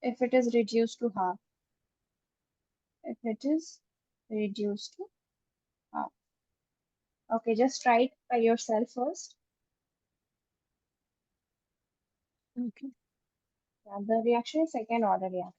if it is reduced to half. If it is reduced to half. Okay, just try it by yourself first. Okay. Yeah, the reaction is second order reaction.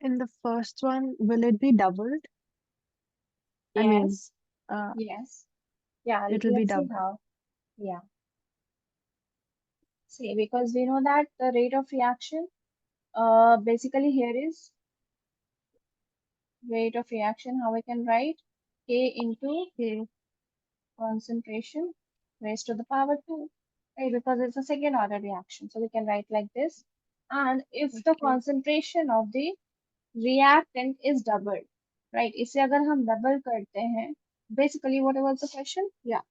In the first one, will it be doubled? I mean, Yes, uh, yes. Yeah, it will be let's see doubled. how. Yeah. See, because we know that the rate of reaction, basically here is rate of reaction, how we can write K into Okay. concentration raised to the power 2. right? Because it's a second order reaction. So we can write like this. And if the Okay. concentration of the reactant is doubled, right? इसे अगर हम double करते हैं, basically what was the question? Yeah.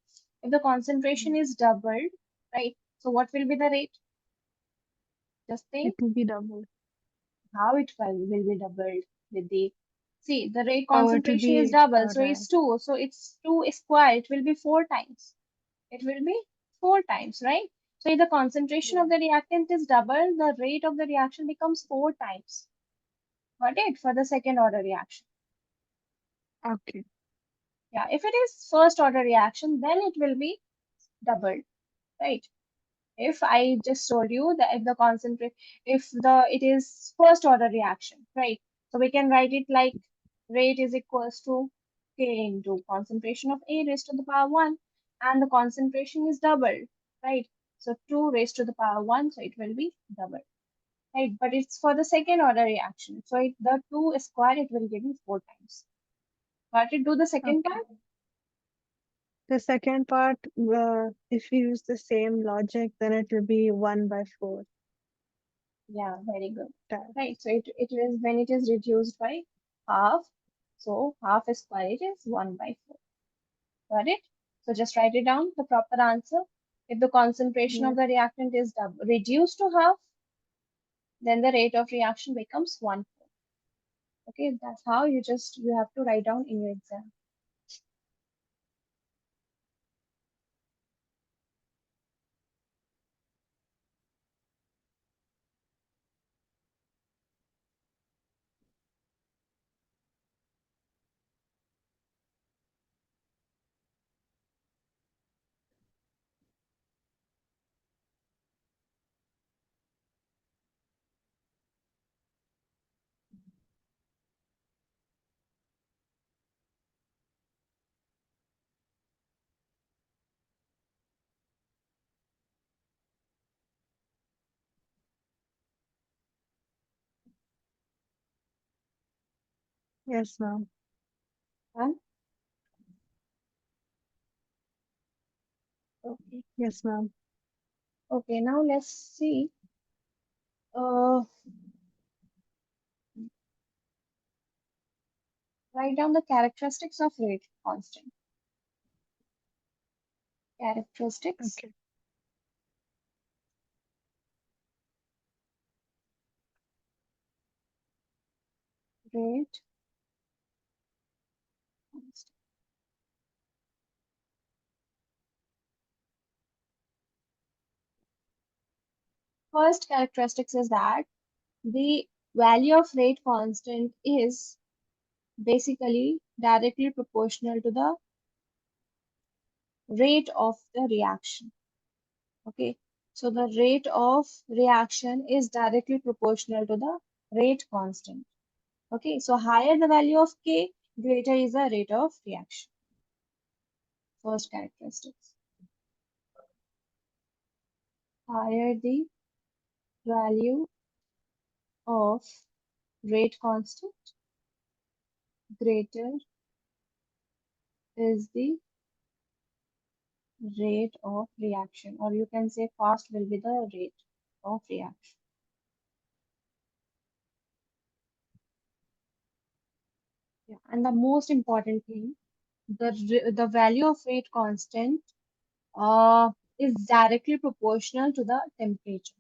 If the concentration is doubled, right? So what will be the rate? Just It think will be double. how it will be doubled with the, see, the rate Oh, it will concentration is be double, so alright. it's 2. So it's 2 square, it will be 4 times. It will be 4 times, right? So if the concentration Yeah. of the reactant is double, the rate of the reaction becomes 4 times. Got it? For the second order reaction. Okay. Yeah, if it is first order reaction, then it will be doubled, right? If I just told you that if the concentrate, if the it is first order reaction, right? So we can write it like rate is equals to K into concentration of A raised to the power 1, and the concentration is doubled, right? So 2 raised to the power 1, so it will be doubled, right? But it's for the second order reaction. So if the 2 square, it will give you 4 times. Got it? Do the second Okay. part? The second part, if we use the same logic, then it will be 1 by 4 Yeah, very good. times. Right. So it is when it is reduced by half. So half square it is 1 by 4. Got it? So just write it down, the proper answer. If the concentration of Yeah. the reactant is reduced to half, then the rate of reaction becomes 1. Okay, that's how you have to write down in your exam. Yes, ma'am. And okay. Yes, ma'am. Okay, now let's see. Uh, write down the characteristics of rate constant. Characteristics, Okay. rate constant. First characteristics is that the value of rate constant is basically directly proportional to the rate of the reaction. Okay, so the rate of reaction is directly proportional to the rate constant. Okay, so higher the value of K, greater is the rate of reaction. First characteristics. Higher the value of rate constant, greater is the rate of reaction, or you can say fast will be the rate of reaction. Yeah. And the most important thing, the value of rate constant uh, is directly proportional to the temperature.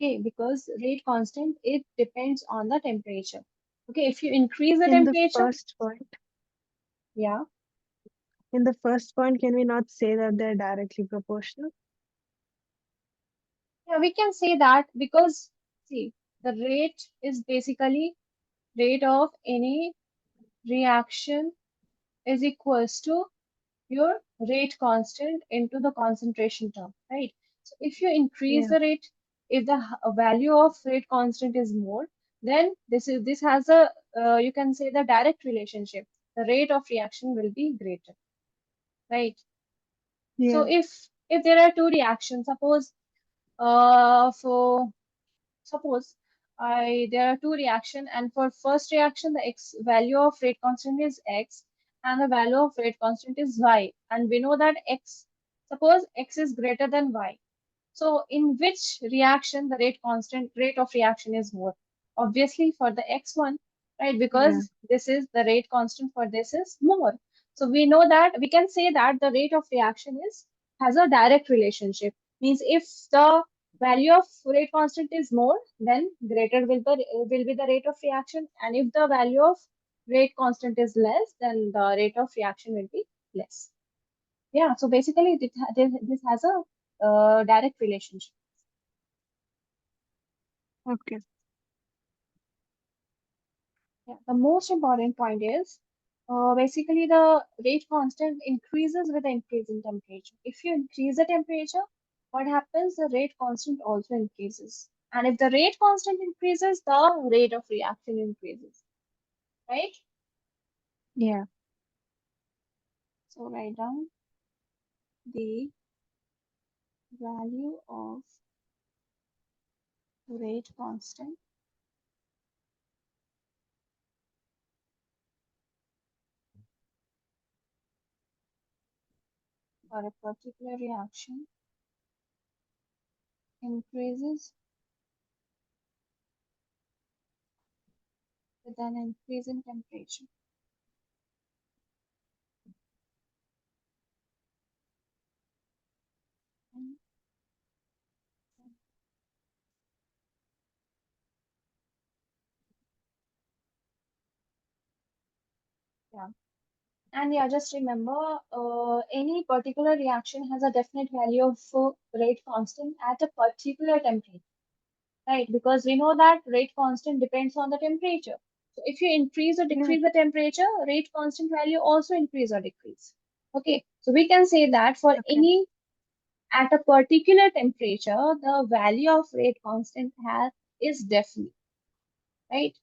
Okay, because rate constant, it depends on the temperature. Okay, if you increase the In the temperature, first point, yeah, in the first point, can we not say that they're directly proportional? yeah, we can say that because see, the rate is basically rate of any reaction is equals to your rate constant into the concentration term, right? So if you increase Yeah. the rate, if the value of rate constant is more, then this has a you can say the direct relationship. The rate of reaction will be greater, right? So Yeah. if there are two reactions, so suppose I there are two reaction, and for first reaction the x value of rate constant is x and the value of rate constant is y, and we know that x, suppose x is greater than y, So in which reaction the rate of reaction is more? Obviously for the X1, right? Yeah. Because this is the rate constant for this is more. So we know that we can say that the rate of reaction is has a direct relationship. Means if the value of rate constant is more, then greater will be the rate of reaction. And if the value of rate constant is less, then the rate of reaction will be less. Yeah, so basically this has a direct relationship. Okay. Yeah, the most important point is basically the rate constant increases with the increase in temperature. If you increase the temperature, what happens? The rate constant also increases. And if the rate constant increases, the rate of reaction increases, right? Yeah. So write down the value of rate constant for a particular reaction increases with an increase in temperature. Mm, yeah. And yeah, just remember, any particular reaction has a definite value of rate constant at a particular temperature, right? Because we know that rate constant depends on the temperature. So if you increase or Yeah. decrease the temperature, rate constant value also increase or decrease. Okay, so we can say that for Okay. any at a particular temperature, the value of rate constant has is definite, right?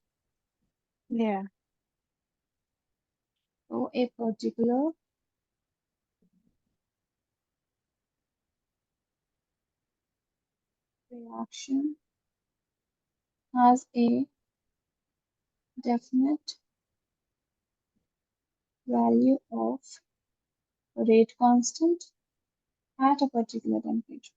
Yeah. So a particular reaction has a definite value of rate constant at a particular temperature.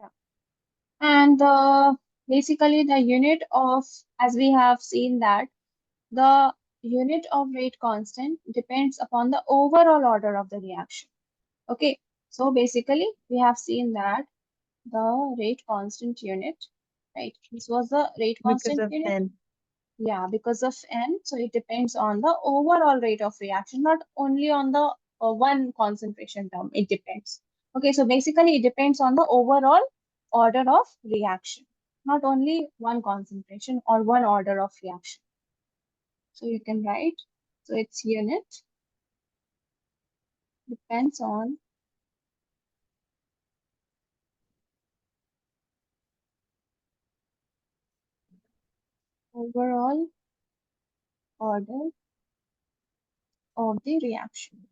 Yeah. And basically the unit of, as we have seen that the unit of rate constant depends upon the overall order of the reaction. Okay, so basically we have seen that the rate constant unit, right? This was the rate Because constant of unit. N. Yeah, because of n, so it depends on the overall rate of reaction, not only on the one concentration term. It depends. Okay, so basically it depends on the overall order of reaction, not only one concentration or one order of reaction. So you can write, so its unit depends on overall order of the reaction.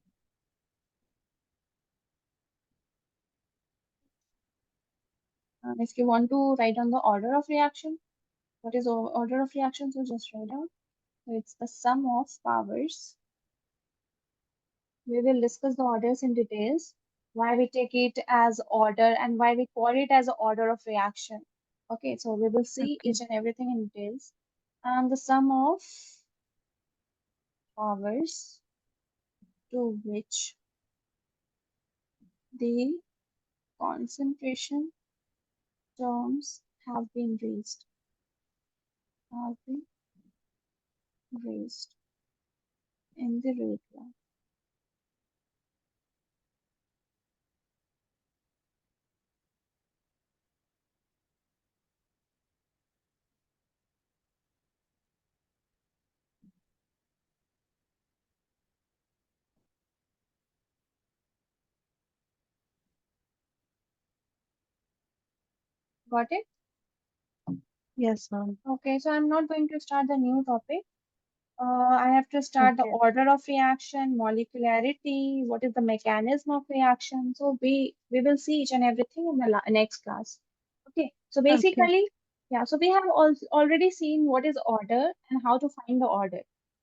And if you want to write down the order of reaction, what is order of reaction? So just write down. So it's the sum of powers. We will discuss the orders in details, why we take it as order and why we call it as order of reaction. Okay, so we will see Okay. each and everything in details. And the sum of powers to which the concentration terms have been have been raised in the rate law. Got it? Yes, ma'am. Okay, so I'm not going to start the new topic. I have to start the Okay. order of reaction, molecularity, what is the mechanism of reaction. So we will see each and everything in the next class. Okay. So Okay. basically, yeah. So we have already seen what is order and how to find the order.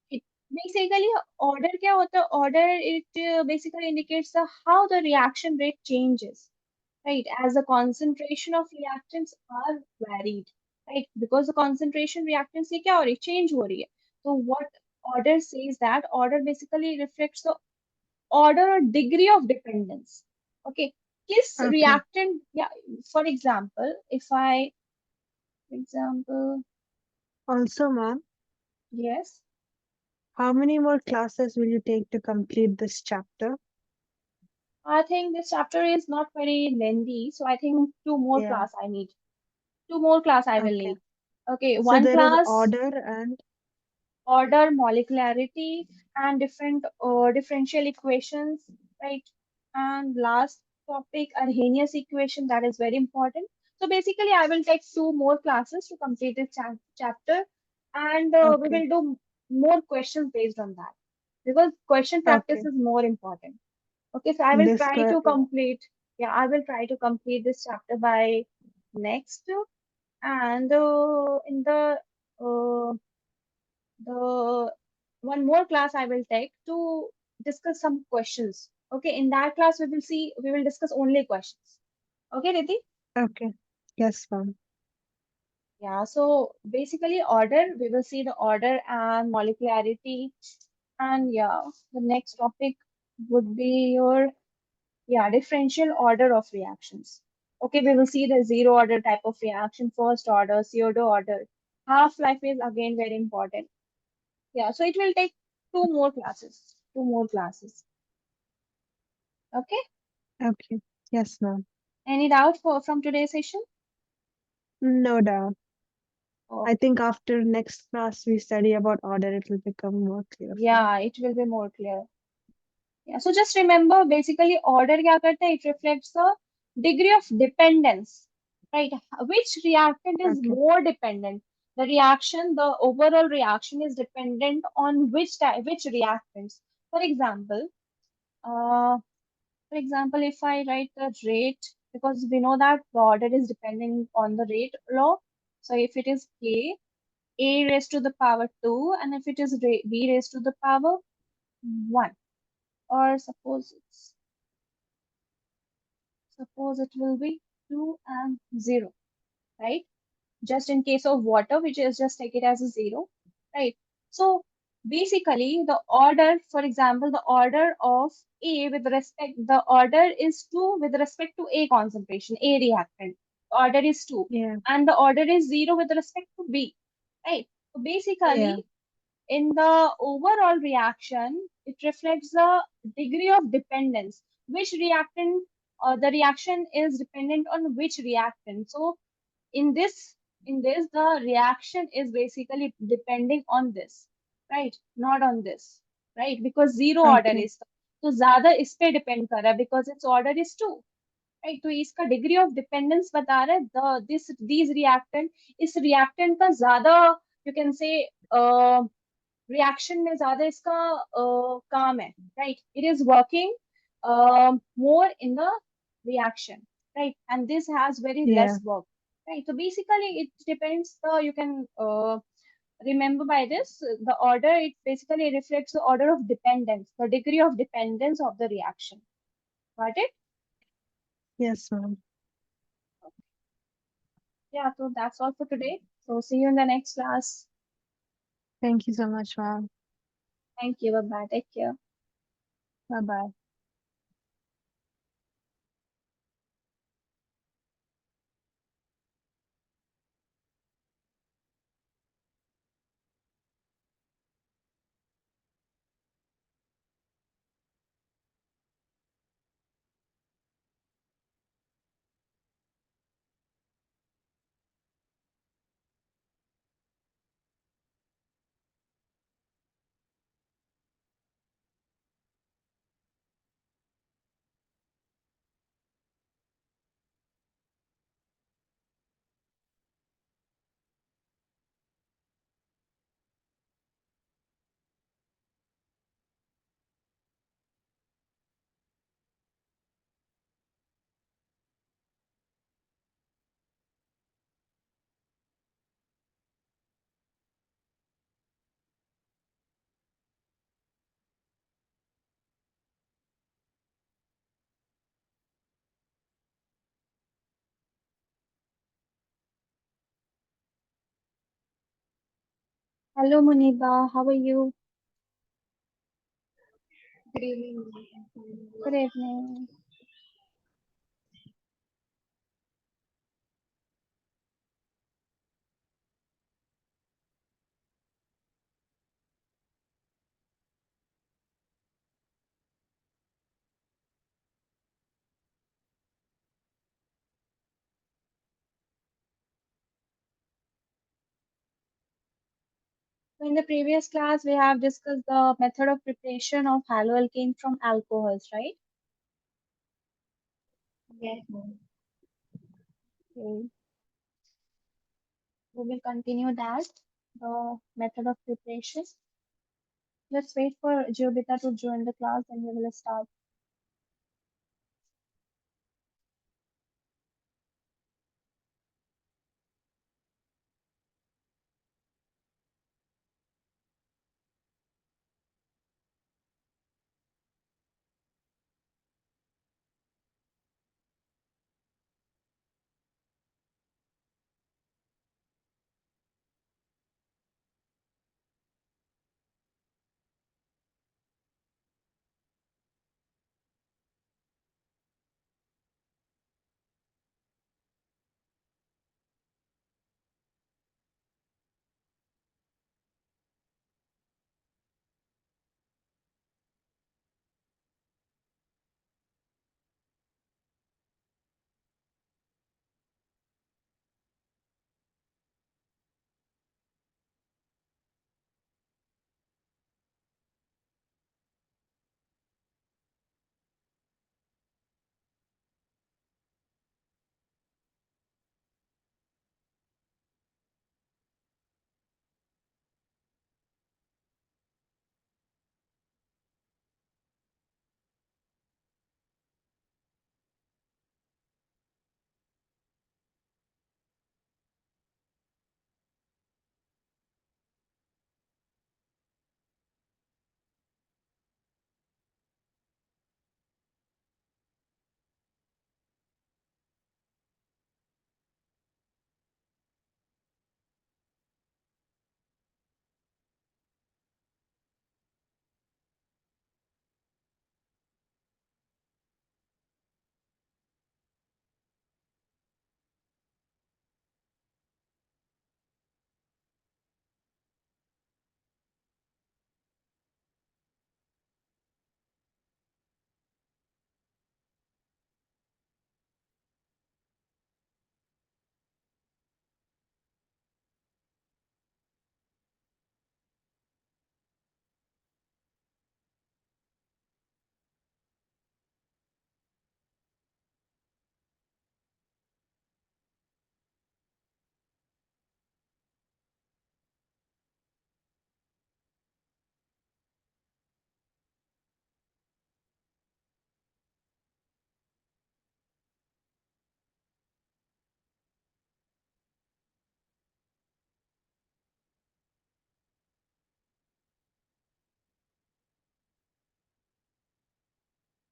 It basically order क्या होता है? Order it basically indicates the how the reaction rate changes, right? As the concentration of reactants are varied, right? Because the concentration reactants से क्या हो रही है? Change हो रही है. So what order says that order basically reflects the order or degree of dependence. Okay. किस Okay. reactant, yeah, for example, if I, for example, Also, ma'am, yes, how many more classes will you take to complete this chapter? I think this chapter is not very lengthy, so I think two more Yeah. class I need. Two more class I will Okay. need. Okay, So one there is class order and order, molecularity, and different differential equations, right? And last topic, Arrhenius equation, that is very important. So basically, I will take two more classes to complete this chapter, and we okay. will do more questions based on that because question practice Okay. is more important. Okay, so I will This try que to complete. Yeah, I will try to complete this chapter by next, and in uh, the one more class I will take to discuss some questions. Okay, in that class we will discuss only questions. Okay, Riddhi? okay. Yes, ma'am. Yeah, so basically order, we will see the order and molecularity. And yeah, the next topic would be your differential order of reactions. Okay, we will see the zero order type of reaction, first order, pseudo order. Half-life is again very important. Yeah, so it will take two more classes. Two more classes. Okay. Okay. Yes, ma'am. Any doubt from today's session? No doubt. Oh, I think after next class we study about order, it will become more clear for me. yeah, it will be more clear. Yeah. So just remember, basically, order क्या करता है? It reflects the degree of dependence, right? Which reactant is Okay. more dependent? The reaction, the overall reaction is dependent on which type, which reactants. For example, uh, if I write the rate, because we know that the order is depending on the rate law. So if it is K, A raised to the power 2, and if it is B raised to the power 1, or suppose it will be 2 and 0, right? Just in case of water, which is just take it as a 0, right? So basically, the order, for example, the order of A with respect, the order is 2 with respect to A concentration, A reactant. The order is 2, Yeah. and the order is 0 with respect to B, right? So Yeah. basically, in the overall reaction, it reflects the degree of dependence. Which reactant, the reaction is dependent on which reactant. So in this, the reaction is basically depending on this, right? Not on this, right? Because zero order Okay. is तो ज्यादा इस पे depend कर रहा है because its order is 2, right? तो इसका degree of dependence बता रहा है दिस these reactant, इस reactant का ज्यादा you can say रिएक्शन में ज्यादा इसका काम है, right? It is working more in the reaction, right? And this has very less Yeah. work, right? So basically it depends the you can remember by this the order, it basically reflects the order of dependence, the degree of dependence of the reaction. Got it? Yes, ma'am. Yeah, so that's all for today. So see you in the next class. Thank you so much, ma'am. Thank you. Bye bye. Take care. Bye bye. Hello, Muniba. How are you? Good evening. Good evening. So in the previous class, we have discussed the method of preparation of haloalkane from alcohols, right? Yes, ma'am. Okay. We will continue that, the method of preparation. Let's wait for Giobita to join the class and we will start.